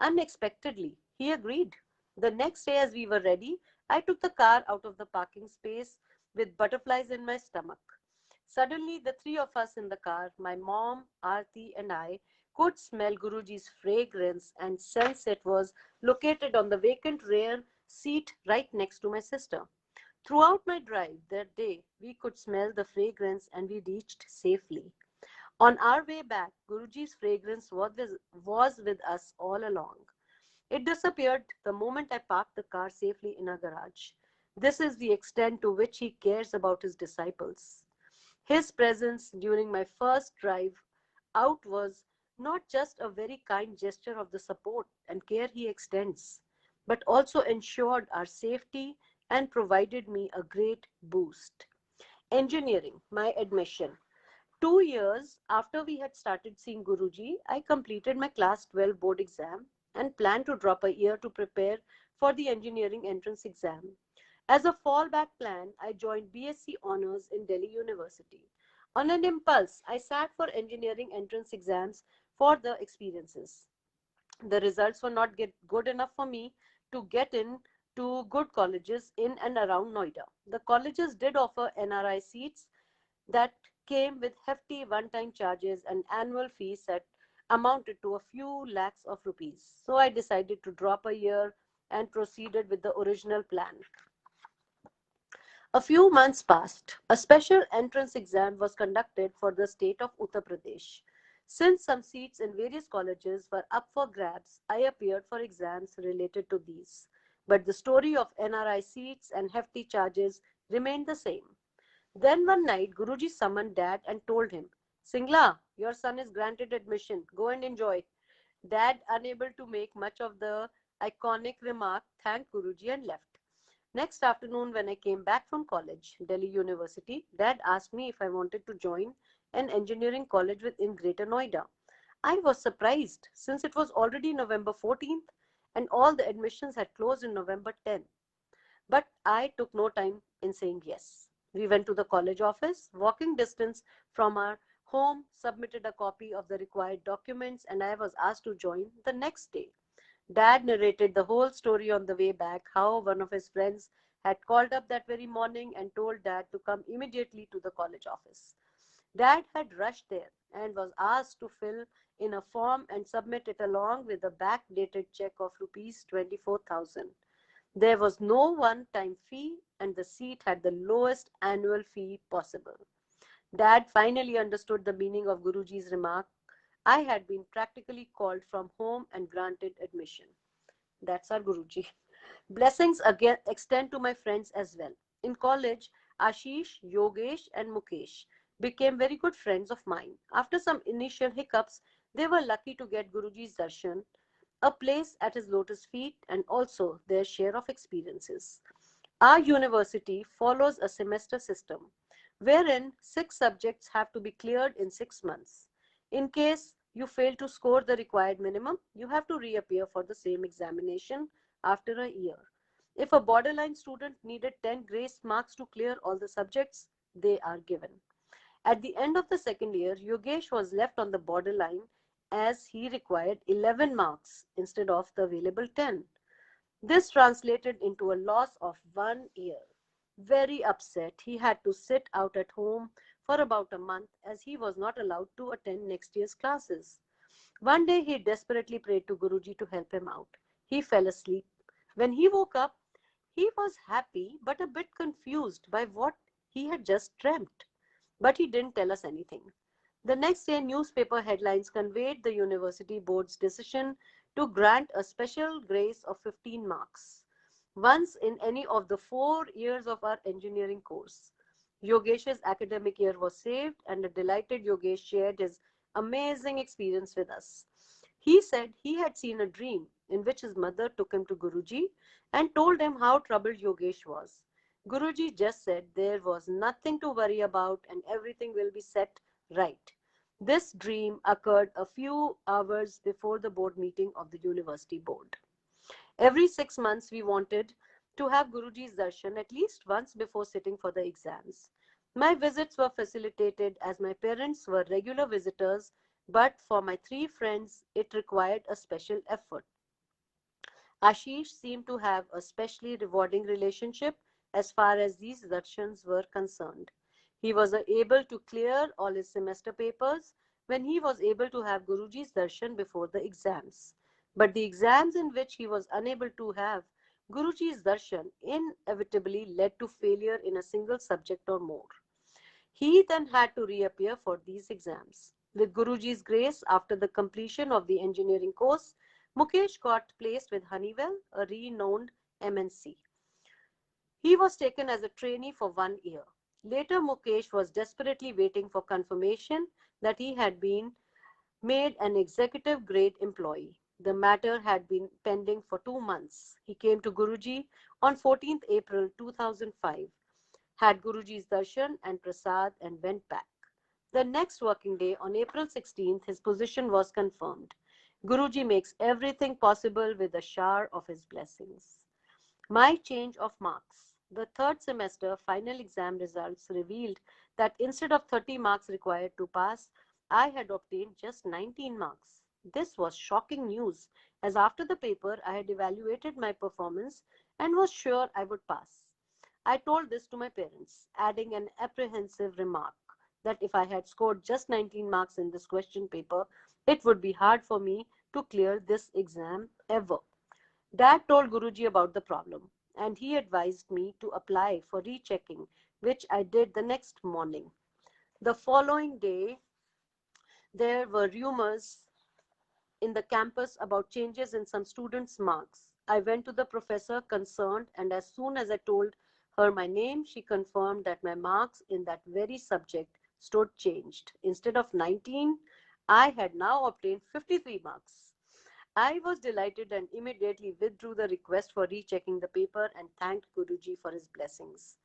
Unexpectedly, he agreed. The next day, as we were ready, I took the car out of the parking space with butterflies in my stomach. Suddenly, the three of us in the car, my mom, Aarti, and I, could smell Guruji's fragrance and sense it was located on the vacant rear seat right next to my sister. Throughout my drive that day, we could smell the fragrance and we reached safely. On our way back, Guruji's fragrance was with us all along. It disappeared the moment I parked the car safely in a garage. This is the extent to which he cares about his disciples. His presence during my first drive out was not just a very kind gesture of the support and care he extends, but also ensured our safety and provided me a great boost. Engineering, my admission. 2 years after we had started seeing Guruji, I completed my class 12 board exam and planned to drop a year to prepare for the engineering entrance exam. As a fallback plan, I joined BSc Honours in Delhi University. On an impulse, I sat for engineering entrance exams for the experiences. The results were not good enough for me to get in to good colleges in and around Noida. The colleges did offer NRI seats that came with hefty one-time charges and annual fees that amounted to a few lakhs of rupees. So I decided to drop a year and proceeded with the original plan. A few months passed. A special entrance exam was conducted for the state of Uttar Pradesh. Since some seats in various colleges were up for grabs, I appeared for exams related to these. But the story of NRI seats and hefty charges remained the same. Then one night, Guruji summoned Dad and told him, Singla, your son is granted admission. Go and enjoy. Dad, unable to make much of the iconic remark, thanked Guruji and left. Next afternoon, when I came back from college, Delhi University, Dad asked me if I wanted to join an engineering college in Greater Noida. I was surprised since it was already November 14th and all the admissions had closed in November 10th. But I took no time in saying yes. We went to the college office, walking distance from our home, submitted a copy of the required documents, and I was asked to join the next day. Dad narrated the whole story on the way back, how one of his friends had called up that very morning and told Dad to come immediately to the college office. Dad had rushed there and was asked to fill in a form and submit it along with a backdated check of rupees 24,000. There was no one-time fee and the seat had the lowest annual fee possible. Dad finally understood the meaning of Guruji's remark. I had been practically called from home and granted admission. That's our Guruji. Blessings again extend to my friends as well. In college, Ashish, Yogesh, and Mukesh became very good friends of mine. After some initial hiccups, they were lucky to get Guruji's darshan, a place at his lotus feet, and also their share of experiences. Our university follows a semester system wherein 6 subjects have to be cleared in 6 months. In case you fail to score the required minimum, you have to reappear for the same examination after a year. If a borderline student needed 10 grace marks to clear all the subjects, they are given. At the end of the second year, Yogesh was left on the borderline as he required 11 marks instead of the available 10. This translated into a loss of 1 year. Very upset, he had to sit out at home for about a month as he was not allowed to attend next year's classes. One day he desperately prayed to Guruji to help him out. He fell asleep. When he woke up, he was happy but a bit confused by what he had just dreamt. But he didn't tell us anything. The next day, newspaper headlines conveyed the university board's decision to grant a special grace of 15 marks, once in any of the 4 years of our engineering course. Yogesh's academic year was saved, and a delighted Yogesh shared his amazing experience with us. He said he had seen a dream in which his mother took him to Guruji and told him how troubled Yogesh was. Guruji just said there was nothing to worry about and everything will be set right. This dream occurred a few hours before the board meeting of the university board. Every 6 months, we wanted to have Guruji's darshan at least once before sitting for the exams. My visits were facilitated as my parents were regular visitors, but for my three friends, it required a special effort. Ashish seemed to have a specially rewarding relationship as far as these darshans were concerned. He was able to clear all his semester papers when he was able to have Guruji's darshan before the exams. But the exams in which he was unable to have Guruji's darshan inevitably led to failure in a single subject or more. He then had to reappear for these exams. With Guruji's grace, after the completion of the engineering course, Mukesh got placed with Honeywell, a renowned MNC. He was taken as a trainee for 1 year. Later, Mukesh was desperately waiting for confirmation that he had been made an executive grade employee. The matter had been pending for 2 months. He came to Guruji on 14th April 2005, had Guruji's darshan and prasad and went back. The next working day, on April 16th, his position was confirmed. Guruji makes everything possible with a shower of his blessings. My change of marks. The third semester final exam results revealed that instead of 30 marks required to pass, I had obtained just 19 marks. This was shocking news, as after the paper I had evaluated my performance and was sure I would pass. I told this to my parents, adding an apprehensive remark that if I had scored just 19 marks in this question paper, it would be hard for me to clear this exam ever. Dad told Guruji about the problem and he advised me to apply for rechecking, which I did the next morning. The following day, there were rumors in the campus about changes in some students' marks. I went to the professor concerned, and as soon as I told her my name, she confirmed that my marks in that very subject stood changed. Instead of 19, I had now obtained 53 marks. I was delighted and immediately withdrew the request for rechecking the paper and thanked Guruji for his blessings.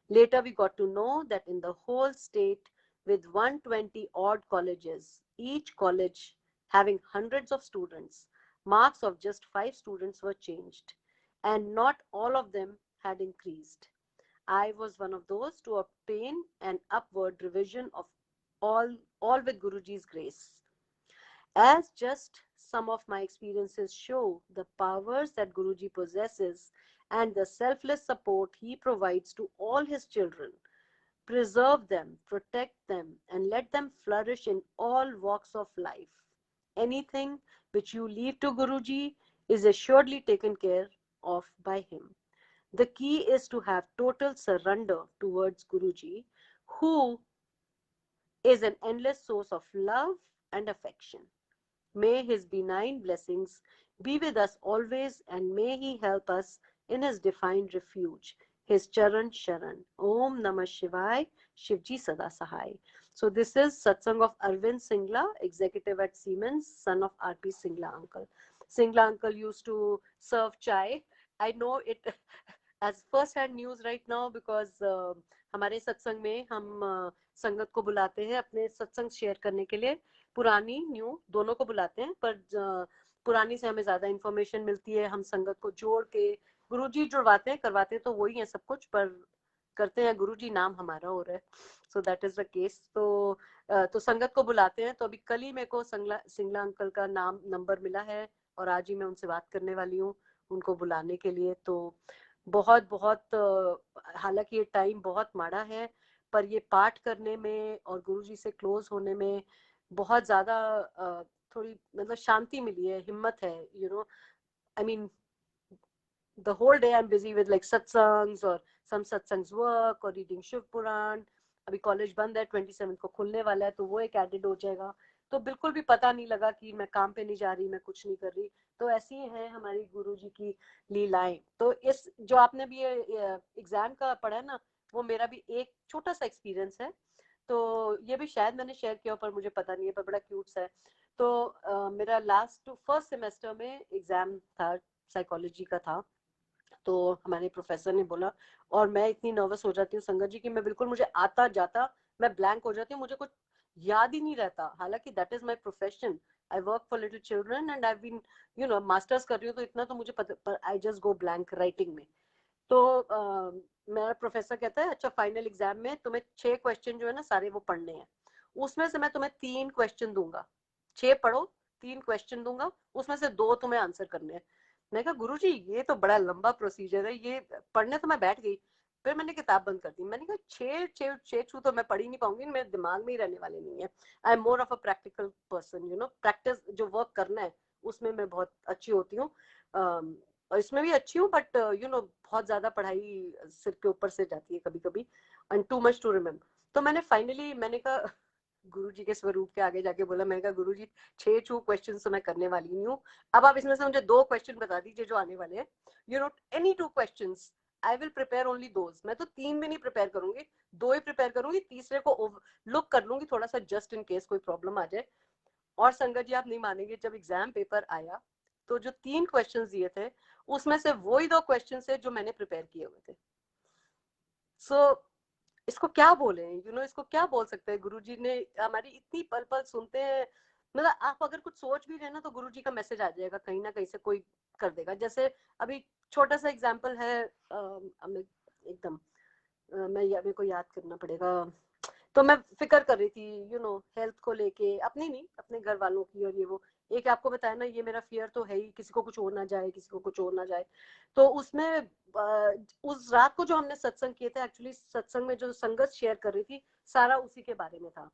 Later, we got to know that in the whole state, with 120 odd colleges, each college having hundreds of students, marks of just 5 students were changed, and not all of them had increased. I was one of those to obtain an upward revision of all with Guruji's grace. As just some of my experiences show, the powers that Guruji possesses and the selfless support he provides to all his children, preserve them, protect them, and let them flourish in all walks of life. Anything which you leave to Guruji is assuredly taken care of by him. The key is to have total surrender towards Guruji, who is an endless source of love and affection. May his benign blessings be with us always, and may he help us in his divine refuge, his Charan Sharan. Om Namah Shivaya, Shivji Sada Sahai. So this is Satsang of Arvind Singla, executive at Siemens, son of R.P. Singla uncle. Singla uncle used to serve chai. I know it as first hand news right now because हमारे सत्संग में हम संगत को बुलाते हैं अपने सत्संग शेयर करने के लिए. पुरानी न्यू दोनों को बुलाते हैं, पर पुरानी से हमें ज्यादा इंफॉर्मेशन मिलती है. हम संगत को जोड़ के गुरुजी जुड़वाते हैं, करवाते हैं तो वही है सब कुछ, पर करते हैं गुरुजी, नाम हमारा हो रहा है. So that is the case. तो संगत को बुलाते हैं. तो अभी कल ही मेरे को सिंगला अंकल का नंबर मिला है और आज ही मैं उनसे बात करने वाली हूँ उनको बुलाने के लिए. तो बहुत बहुत हालांकि ये टाइम बहुत माड़ा है, पर ये पाठ करने में और गुरुजी से क्लोज होने में बहुत ज्यादा थोड़ी मतलब शांति मिली है, हिम्मत है. I mean the whole day I'm busy with like satsangs or some satsangs work or reading Shiv Purana. अभी कॉलेज बंद है, 27 को खुलने वाला है, तो वो एक एडेड हो जाएगा. तो बिल्कुल भी पता नहीं लगा कि मैं काम पे नहीं जा रही, मैं कुछ नहीं कर रही. तो ऐसी है हमारी गुरुजी की लीलाएं. तो इस जो आपने भी ये एग्जाम का पढ़ा है ना, वो मेरा भी एक छोटा सा एक्सपीरियंस है. तो ये भी शायद मैंने शेयर किया पर मुझे पता नहीं है, पर बड़ा क्यूट सा है. तो मेरा फर्स्ट सेमेस्टर में एग्जाम था, साइकोलॉजी का था। तो हमारे प्रोफेसर ने बोला, और मैं इतनी नर्वस हो जाती हूँ संगत जी कि मैं बिल्कुल, मुझे आता जाता मैं ब्लैंक हो जाती हूँ, मुझे कुछ याद ही नहीं रहता। हालांकि that is my profession, I work for little children and I been masters कर रही हूँ, तो इतना तो मुझे पता, पर I just go blank writing में। तो मेरा प्रोफेसर कहता है, अच्छा फाइनल एग्जाम में तुम्हें 6 क्वेश्चन जो है ना सारे वो पढ़ने हैं, उसमें से मैं तुम्हें 3 क्वेश्चन दूंगा, 6 पढ़ो, 3 क्वेश्चन दूंगा, उसमें से 2 तुम्हें आंसर करने हैं। मैं कहा गुरुजी ये तो बड़ा लंबा प्रोसीजर है, ये पढ़ने तो मैं बैठ गई, फिर मैंने किताब बंद कर दी। मैंने कहा 6 छू तो मैं पढ़ ही नहीं पाऊंगी, मेरे दिमाग में ही रहने वाले नहीं है। I am more of a practical person, practice जो वर्क करना है उसमें मैं बहुत अच्छी होती हूँ, और इसमें भी अच्छी हूँ, बट बहुत ज्यादा पढ़ाई सिर के ऊपर से जाती है कभी कभी, and too much to remember. तो मैंने कहा गुरु जी के स्वरूप के आगे जाके बोला, मैंने कहा गुरु जी 6 छू क्वेश्चन तो मैं करने वाली नहीं हूँ, अब आप इसमें से मुझे 2 क्वेश्चन बता दीजिए जो आने वाले हैं, any 2 question, I will prepare only those. मैं तो 3 भी नहीं प्रिपेयर करूंगी, 2 ही प्रिपेयर करूंगी, तीसरे को लुक कर लूंगी थोड़ा सा, जस्ट इन केस कोई प्रॉब्लम आ जाए। और संगत जी आप नहीं मानेंगे, जब एग्जाम पेपर आया तो जो 3 क्वेश्चन दिए थे उसमें से वही 2 क्वेश्चन है जो मैंने प्रिपेयर किए हुए थे। सो इसको क्या बोले, इसको क्या बोल सकते हैं, गुरुजी ने हमारी इतनी पल पल सुनते हैं। मतलब आप अगर कुछ सोच भी रहे ना तो गुरुजी का मैसेज आ जाएगा, कहीं ना कहीं से कोई कर देगा। जैसे अभी छोटा सा एग्जांपल है, एकदम मेरे को याद करना पड़ेगा। तो मैं फिक्र कर रही थी हेल्थ को लेके, अपनी नहीं अपने घर वालों की, और ये वो एक आपको बताया ना, ये मेरा फियर तो है ही, किसी को कुछ हो ना जाए, किसी को कुछ हो ना जाए। तो उसमें उस रात को जो हमने सत्संग किए थे, एक्चुअली सत्संग में जो संगत शेयर कर रही थी सारा उसी के बारे में था,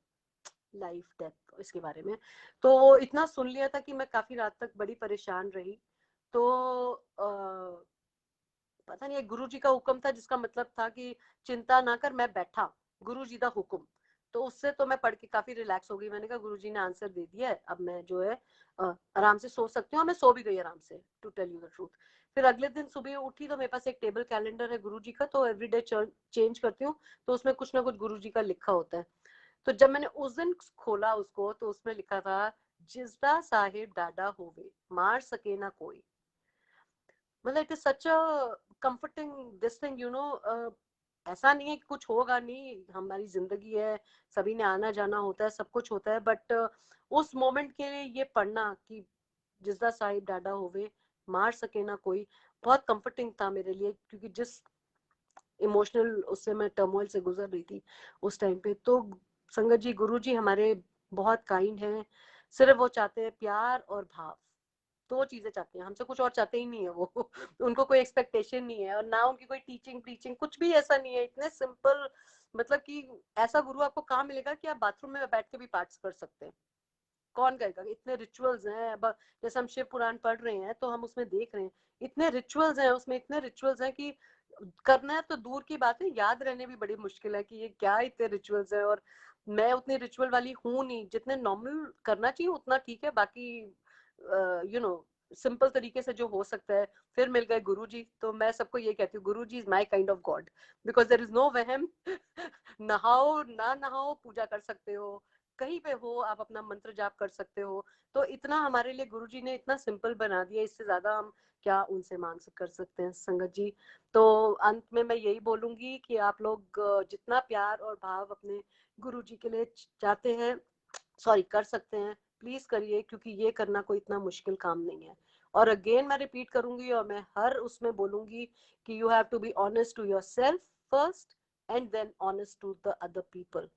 लाइफ डेथ इसके बारे में। तो वो इतना सुन लिया था कि मैं काफी रात तक बड़ी परेशान रही। तो पता नहीं, गुरु जी का हुक्म था जिसका मतलब था कि चिंता ना कर, मैं बैठा, गुरु जी का हुक्म। तो उससे तो मैं पढ़ के काफी रिलैक्स हो गई। मैंने कहा गुरु जी ने आंसर दे दिया है, अब मैं जो है आराम से सो सकती हूँ। मैं सो भी गई आराम से, to tell you the truth. फिर अगले दिन सुबह उठी तो मेरे पास एक टेबल कैलेंडर है गुरु जी का, तो एवरीडे चेंज करती हूँ, तो उसमें कुछ ना कुछ गुरु जी का लिखा होता है। तो जब मैंने उस दिन खोला उसको, तो उसमें लिखा था, जिसदा साहेब डाडा होवे, मार सके ना कोई। मतलब it is such a comforting this thing, ऐसा नहीं है कि कुछ होगा नहीं, हमारी जिंदगी है, सभी ने आना जाना होता है, सब कुछ होता है, बट उस मोमेंट के लिए ये पढ़ना कि जिसदा साहिब डाडा होवे, मार सके ना कोई, बहुत कंफर्टिंग था मेरे लिए, क्योंकि जिस इमोशनल उससे मैं टर्मोइल से गुजर रही थी उस टाइम पे। तो संगत जी, गुरु जी हमारे बहुत काइंड हैं, सिर्फ वो चाहते हैं प्यार और भाव, 2 चीजें चाहते हैं, हमसे कुछ और चाहते ही नहीं है वो उनको कोई एक्सपेक्टेशन नहीं है, और ना उनकी कोई टीचिंग प्रीचिंग कुछ भी ऐसा नहीं है, इतने सिंपल। मतलब कि ऐसा गुरु आपको कहाँ मिलेगा कि आप बाथरूम में बैठ के भी पाठ कर सकते हैं, कौन कहेगा। इतने रिचुअल्स हैं, अब जैसे हम शिव पुराण पढ़ रहे हैं तो हम उसमें देख रहे हैं, इतने रिचुअल्स हैं उसमें, इतने रिचुअल्स हैं कि करना है तो दूर की बात है, याद रहने भी बड़ी मुश्किल है कि ये क्या इतने रिचुअल्स है। और मैं उतनी रिचुअल वाली हूँ नहीं, जितने नॉर्मल करना चाहिए उतना ठीक है, बाकी सिंपल तरीके से जो हो सकता है। फिर मिल गए गुरु जी, तो मैं सबको ये कहती हूँ, Guru ji is my kind of God, because there is no वहम नहाओ ना नहाओ पूजा कर सकते हो, कहीं पे हो आप अपना मंत्र जाप कर सकते हो। तो इतना हमारे लिए गुरुजी ने इतना सिंपल बना दिया, इससे ज्यादा हम क्या उनसे मांग कर सकते हैं संगत जी। तो अंत में मैं यही बोलूंगी कि आप लोग जितना प्यार और भाव अपने गुरुजी के लिए चाहते हैं, सॉरी कर सकते हैं, प्लीज करिए, क्योंकि ये करना कोई इतना मुश्किल काम नहीं है। और अगेन मैं रिपीट करूंगी, और मैं हर उसमें बोलूंगी कि you have to be honest to yourself first, and then honest to the other people.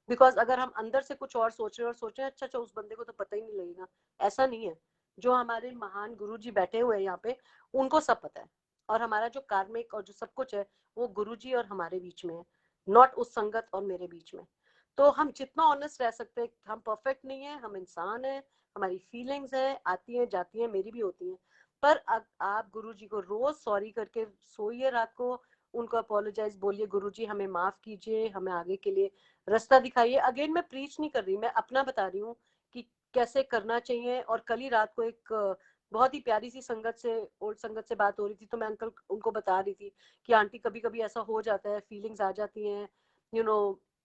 Because अगर हम अंदर से कुछ और सोच रहे हैं और सोच रहे हैं अच्छा अच्छा उस बंदे को तो पता ही नहीं लगेगा, ऐसा नहीं है। जो हमारे महान गुरु जी बैठे हुए हैं यहाँ पे, उनको सब पता है, और हमारा जो कार्मिक और जो सब कुछ है वो गुरु जी और हमारे बीच में है, नॉट उस संगत और मेरे बीच में। तो हम जितना ऑनेस्ट रह सकते हैं, हम परफेक्ट नहीं है, हम इंसान हैं, हमारी फीलिंग्स हैं, आती हैं जाती हैं, मेरी भी होती हैं। पर आप गुरु जी को रोज सॉरी करके सोइए रात को, उनको अपोलोजाइज बोलिए, गुरु जी हमें माफ कीजिए, हमें आगे के लिए रास्ता दिखाइए। अगेन मैं प्रीच नहीं कर रही, मैं अपना बता रही हूँ कि कैसे करना चाहिए। और कल ही रात को एक बहुत ही प्यारी सी संगत से, ओल्ड संगत से बात हो रही थी, तो मैं अंकल उनको बता रही थी कि आंटी कभी कभी ऐसा हो जाता है, फीलिंग्स आ जाती हैं,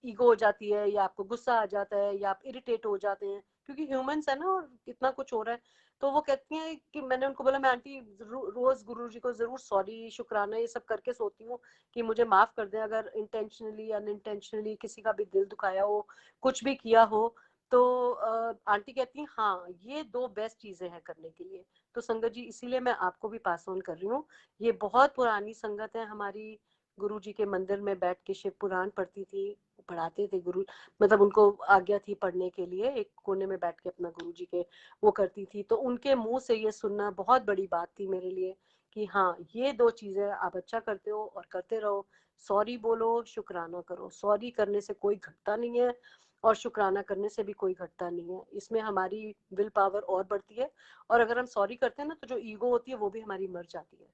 ईगो हो जाती है, या आपको गुस्सा आ जाता है, या आप इरिटेट हो जाते हैं, क्योंकि ह्यूमंस है ना और इतना कुछ हो रहा है। तो वो कहती हैं कि मैंने उनको बोला मैं आंटी रोज गुरुजी को जरूर सॉरी शुक्राना ये सब करके सोती हूँ कि मुझे माफ कर दें अगर इंटेंशनली अनइंटेंशनली किसी का भी दिल दुखाया हो, कुछ भी किया हो। तो आंटी कहती हैं हाँ ये 2 बेस्ट चीजें हैं करने के लिए। तो संगत जी इसीलिए मैं आपको भी पास ऑन कर रही हूँ। ये बहुत पुरानी संगत है हमारी। गुरु जी के मंदिर में बैठ के शिव पुराण पढ़ती थी, पढ़ाते थे गुरु, मतलब उनको आज्ञा थी पढ़ने के लिए, एक कोने में बैठ के अपना गुरु जी के वो करती थी। तो उनके मुंह से ये सुनना बहुत बड़ी बात थी मेरे लिए कि हाँ ये 2 चीजें आप अच्छा करते हो और करते रहो। सॉरी बोलो, शुक्राना करो। सॉरी करने से कोई घटता नहीं है और शुक्राना करने से भी कोई घटता नहीं है। इसमें हमारी विल पावर और बढ़ती है। और अगर हम सॉरी करते हैं ना तो जो ईगो होती है वो भी हमारी मर जाती है।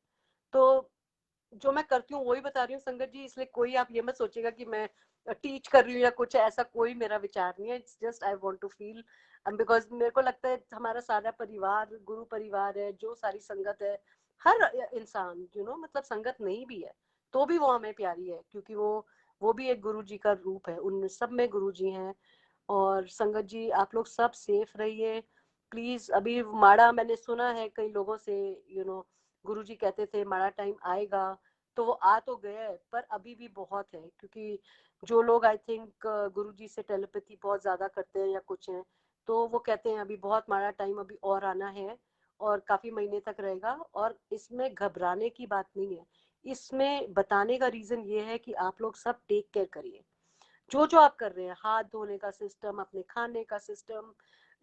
तो जो मैं करती हूँ वही बता रही हूँ संगत जी, इसलिए कोई आप ये मत सोचेगा कि मैं टीच कर रही हूँ या कुछ, ऐसा कोई मेरा विचार नहीं है। It's just I want to feel, because मेरे को लगता है हमारा सारा परिवार गुरु परिवार है, जो सारी संगत है, हर इंसान मतलब संगत नहीं भी है तो भी वो हमें प्यारी है, क्योंकि वो भी एक गुरु जी का रूप है, उन सब में गुरु जी हैं। और संगत जी आप लोग सब सेफ रहिए प्लीज। अभी माड़ा मैंने सुना है कई लोगों से, गुरु जी कहते थे माड़ा टाइम आएगा, तो वो आ तो गया है पर अभी भी बहुत है, क्योंकि जो लोग आई थिंक गुरु जी से टेलीपैथी बहुत ज्यादा करते हैं या कुछ हैं, तो वो कहते हैं अभी बहुत माड़ा टाइम अभी और आना है और काफी महीने तक रहेगा। और इसमें घबराने की बात नहीं है, इसमें बताने का रीजन ये है कि आप लोग सब टेक केयर करिए। जो जो आप कर रहे हैं, हाथ धोने का सिस्टम, अपने खाने का सिस्टम,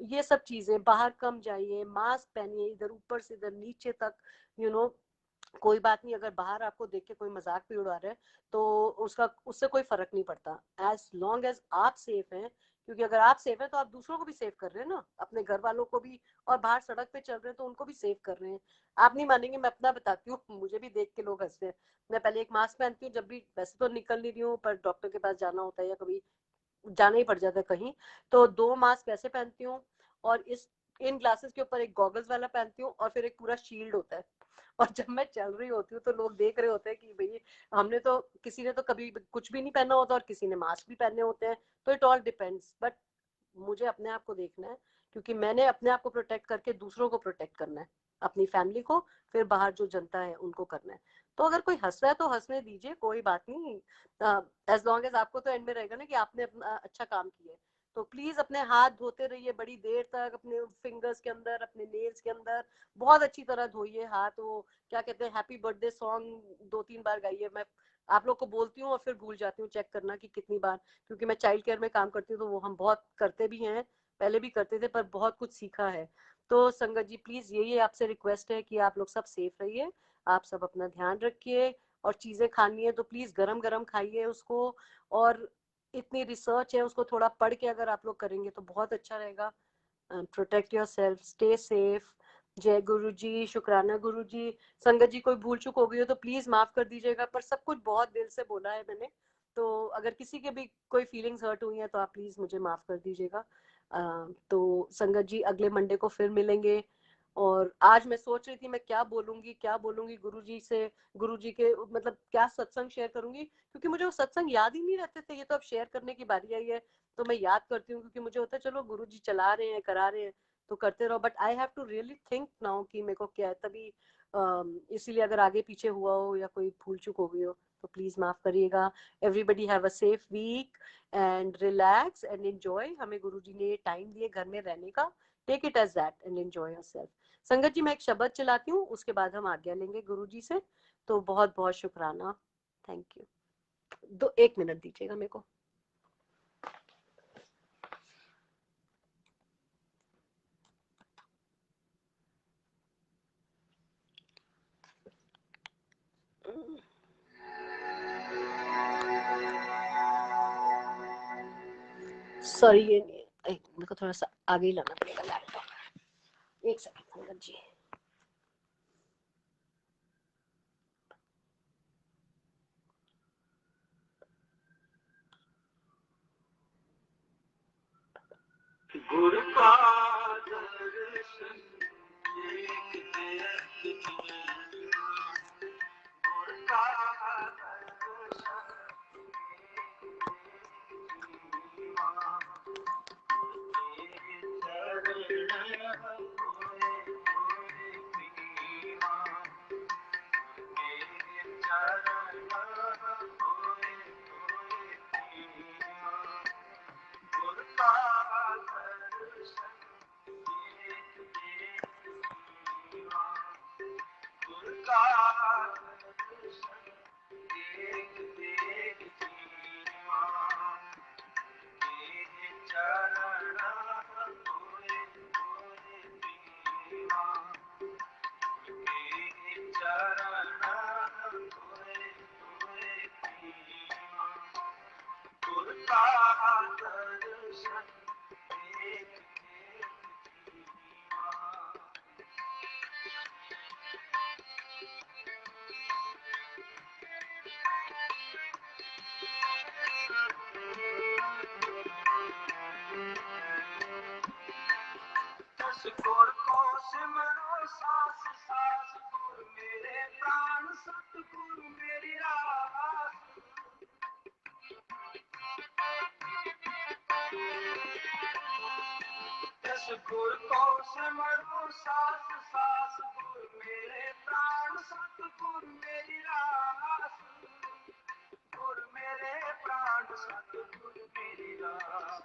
ये सब चीजें, बाहर कम जाइए, मास्क पहनिए इधर ऊपर से इधर नीचे तक। यू नो कोई बात नहीं अगर बाहर आपको देख के कोई मजाक भी उड़ा रहा है तो उससे कोई फर्क नहीं पड़ता, एज लॉन्ग एज आप सेफ हैं। क्योंकि अगर आप सेफ हैं तो आप दूसरों को भी सेव कर रहे हैं ना, अपने घर वालों को भी, और बाहर सड़क पे चल रहे हैं तो उनको भी सेव कर रहे हैं। आप नहीं मानेंगे, मैं अपना बताती हूँ, मुझे भी देख के लोग हंसते हैं। मैं पहले एक मास्क पहनती हूँ जब भी, वैसे तो निकल नहीं रही हूँ पर डॉक्टर के पास जाना होता है या कभी जाना ही पड़ जाता है कहीं, तो 2 मास्क ऐसे पहनती हूँ और इन ग्लासेस के ऊपर एक गॉगल्स वाला पहनती हूँ और फिर एक पूरा शील्ड होता है। और जब मैं चल रही होती हूँ तो लोग देख रहे होते हैं कि भाई हमने तो, किसी ने तो कभी कुछ भी नहीं पहना होता और किसी ने मास्क भी पहने होते हैं। तो इट ऑल डिपेंड्स, बट मुझे अपने आप को देखना है, क्योंकि मैंने अपने आप को प्रोटेक्ट करके दूसरों को प्रोटेक्ट करना है, अपनी फैमिली को, फिर बाहर जो जनता है उनको करना है। तो अगर कोई हंस रहा है तो हंसने दीजिए, कोई बात नहीं, एज लॉन्ग एज आपको तो एंड में रहेगा ना कि आपने अपना अच्छा काम किया है। तो प्लीज अपने हाथ धोते रहिए बड़ी देर तक, अपने फिंगर्स के अंदर, अपने नेल्स के अंदर बहुत अच्छी तरह धोइए हाथ। वो क्या कहते हैं, हैप्पी बर्थडे सॉन्ग 2-3 बार गाइए। मैं आप लोग को बोलती हूँ और फिर भूल जाती हूँ चेक करना कि कितनी बार, क्योंकि मैं चाइल्ड केयर में काम करती हूँ तो वो हम बहुत करते भी हैं, पहले भी करते थे पर बहुत कुछ सीखा है। तो संगत जी प्लीज यही आपसे रिक्वेस्ट है कि आप लोग सब सेफ रहिए, आप सब अपना ध्यान रखिए, और चीजें खानी है तो प्लीज गरम गरम खाइए उसको। और इतनी रिसर्च है, उसको थोड़ा पढ़ के अगर आप लोग करेंगे तो बहुत अच्छा रहेगा। Protect your self, stay safe. जय गुरु जी, शुक्राना गुरु जी। संगत जी कोई भूल चूक हो गई हो तो प्लीज माफ कर दीजिएगा, पर सब कुछ बहुत दिल से बोला है मैंने, तो अगर किसी के भी कोई फीलिंग्स हर्ट हुई है तो आप प्लीज मुझे माफ कर दीजिएगा। तो संगत जी अगले मंडे को फिर मिलेंगे। और आज मैं सोच रही थी मैं क्या बोलूंगी गुरु जी से, गुरु जी के मतलब क्या सत्संग शेयर करूंगी, क्योंकि मुझे वो सत्संग याद ही नहीं रहते थे। ये तो अब शेयर करने की बारी आई है तो मैं याद करती हूँ, क्योंकि मुझे होता है चलो गुरु जी चला रहे हैं, करा रहे हैं तो करते रहो, but I have to really think now कि मेरे को क्या है तभी। इसीलिए अगर आगे पीछे हुआ हो या कोई भूल चूक हो गई हो तो प्लीज माफ करिएगा। Everybody have a safe weekend relax and enjoy. हमें गुरु जी ने टाइम दिए घर में रहने का, take it as that and enjoy yourself. संगत जी मैं एक शब्द चलाती हूँ, उसके बाद हम आज्ञा लेंगे गुरु जी से। तो बहुत बहुत शुक्राना, थैंक यू। 1 मिनट दीजिएगा मेरे को। सॉरी ये नहीं, मेरे को थोड़ा सा आगे ही लाना पड़ेगा लैपटॉप। एक सेकंड संगत जी। गुरु का दर्शन एक गुरु का दर्शन का दर्शन देख देख जीवा तेरे चरण धोए धोए जीवा तेरे चरण धोए धोए जीवा गुर का दर्शन देख देख जीवा दस गुर को सिमरो सास सास गुर मेरे प्राण सतगुरु मेरी रास दस गुर को सिमरो सास सास गुर मेरे प्राण सतगुरु मेरी रास गुर मेरे प्राण सतगुरु मेरी रास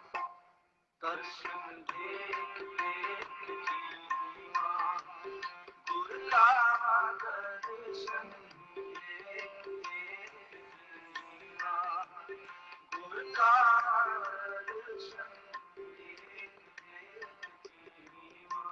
दर्शन देख देख जीवा गुर का दर्शन देख देख जीवा गुर का दर्शन देख देख जीवा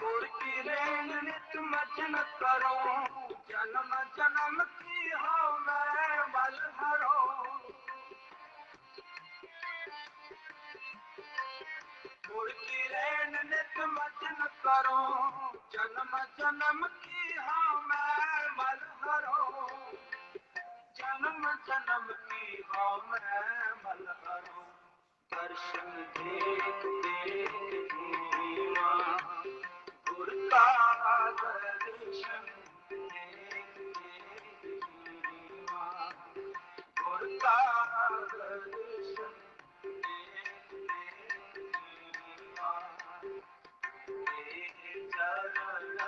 गुर की रेंग नित मजन करो जन्म जन्म की हो मैं मल हरो गुर की रेंग नित मजन करो जन्म जन्म की हो मैं मल हरो जन्म जन्म की हो मैं मल हरो दर्शन देख देख जीवा गुर का दर्शन देख देख जीवा गुर का दर्शन देख देख जीवा तेरे चरण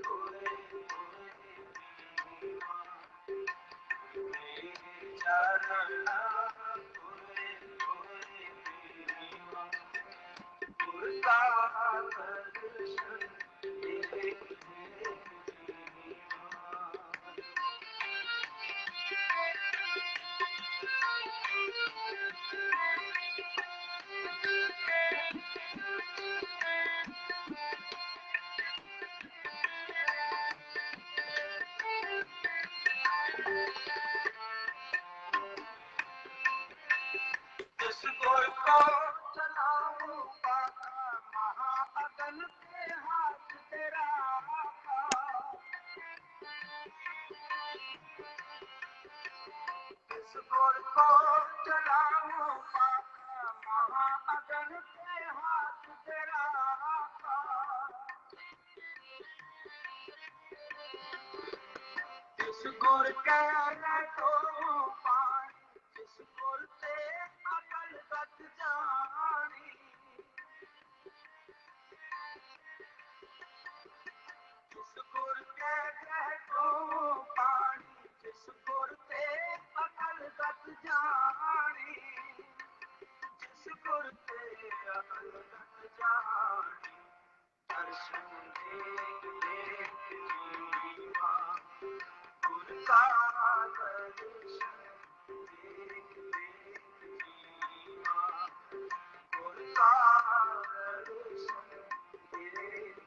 धोए धोए जीवा तेरे चरण धोए धोए जीवा गुर का दर्शन देख देख जीवा जिस गुर को चलाऊं पाका महाअगन के हाथ तेरा जिस गुर को चलाऊं पाका महाअगन के हाथ तेरा जिस गुर के तो पानी जिस गुर से अकल गत जानी जिस गुर के तो पानी जिस गुर से अकल गत जानी जिस गुर से अकल गत जानी दर्शन देख देख जीवा गुर का दर्शन देख देख जीवा गुर का दर्शन देख देख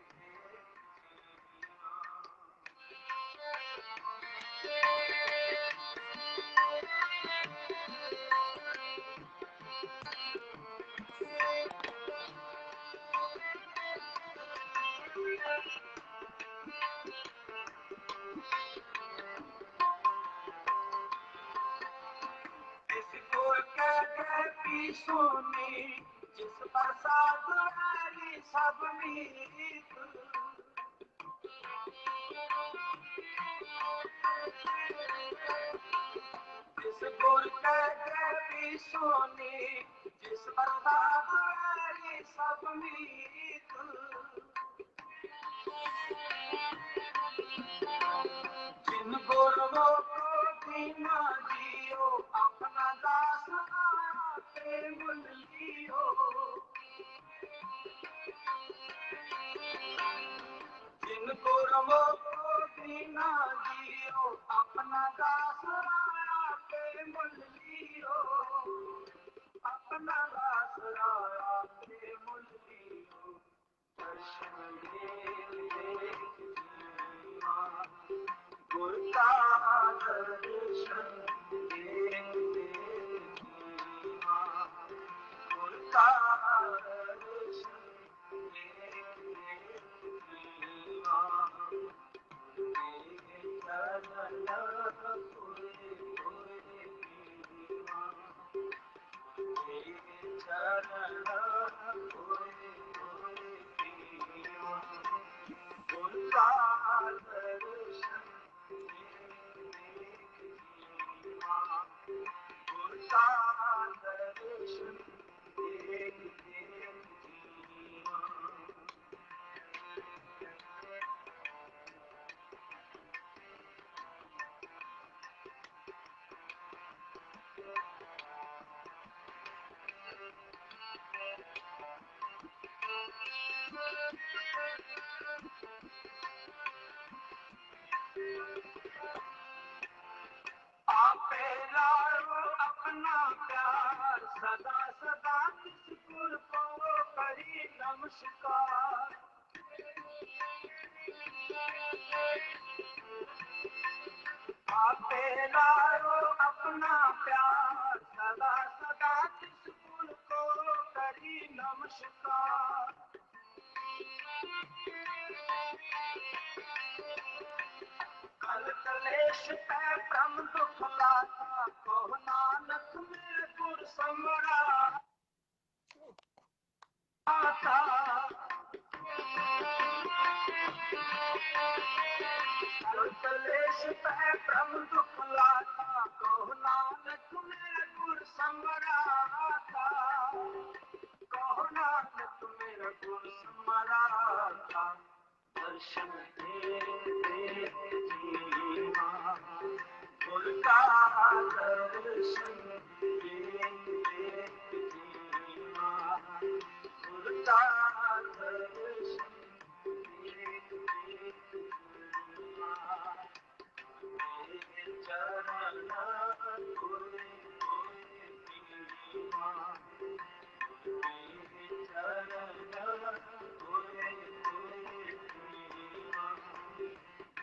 जिस गुर के सोनी जिस प्रसाद वाली सब मीत जिस गुर के सोनी जिस प्रसाद वाली सब मीत गुरमो को दीना जियो अपना दास आपे मुल लियो जिन गुरमो को दीना जियो अपना दास आपे मुल लियो अपना दास आपे मुल लियो दर्शन दे गुरु का दर्शन गुरु का दर्शन आपे लाओ अपना प्यार सदा सदा किसपुर को करी नमस्कार आपे लाओ अपना प्यार सदा सदा किसपुर को करी नमस्कार कल कलेश पे ब्रह्म दुख लाता को नानक मेरे गुर समरा आता कल कलेश पे ब्रह्म दुख लाता को नानक मेरे गुर समरा आता को नानक मेरे गुर समरा आता दर्शन दे जीवा गुरु का दर्शन दे जीवा गुरु का दर्शन दे जीवा मेरे चरण कोई जीवा मेरे चरण कोई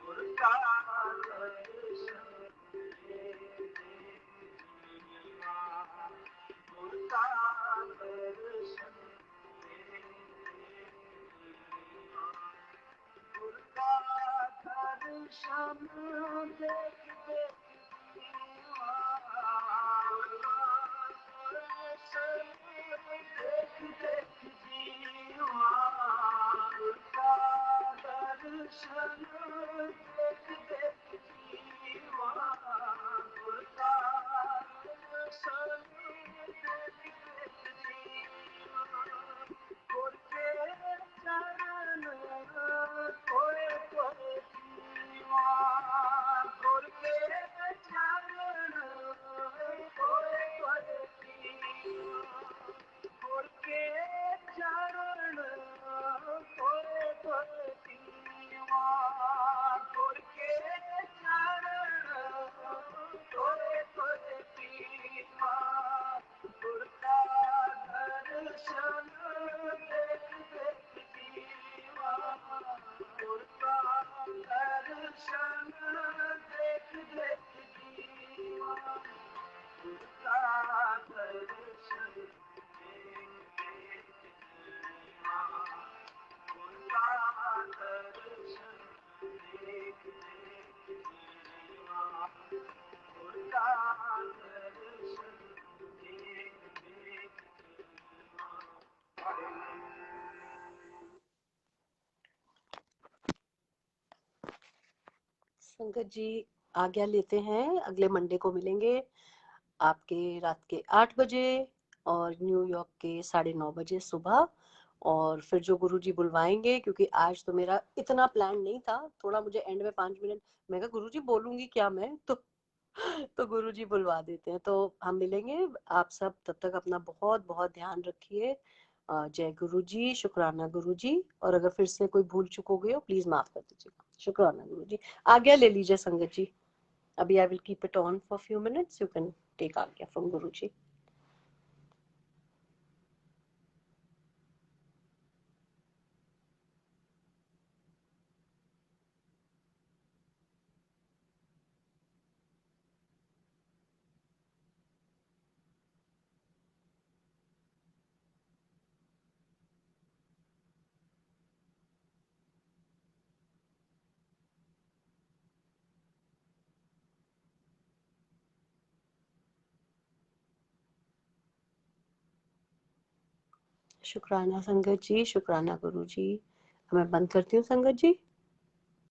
गुरु का दर्शन गुरु का दर्शन गुरु का दर्शन देख देख देख देख जीवा गुरु का दर्शन देख देख जीवा गुरु का दर्शन देख देख जीवा गुरु के चरण कोई कोई जीवा गुरु के चरण कोई कोई जीवा गुरु के चरण कोई कोई जीवा गुरु के चरण कोई कोई जीवा गुरु का दर्शन देख देख जीवा गुरु का दर्शन देख देख जीवा गुरु का दर्शन संगत जी आज्ञा लेते हैं, अगले मंडे को मिलेंगे आपके रात के 8 बजे और न्यूयॉर्क के 9:30 बजे सुबह। और फिर जो गुरुजी बुलवाएंगे, क्योंकि आज तो मेरा इतना प्लान नहीं था, थोड़ा मुझे एंड में 5 मिनट मैं कहा गुरुजी बोलूंगी क्या मैं, तो गुरुजी बुलवा देते हैं। तो हम मिलेंगे, आप सब तब तक अपना बहुत बहुत ध्यान रखिए। जय गुरु जी, शुक्राना गुरु जी। और अगर फिर से कोई भूल चुक हो गई हो प्लीज माफ कर दीजिएगा। शुक्राना गुरु जी। आज्ञा ले लीजिए संगत जी। अभी I will keep it on for few minutes, you can take आज्ञा फ्रॉम गुरु जी। शुक्राना संगत जी, शुक्राना गुरु जी। मैं बंद करती हूँ संगत जी।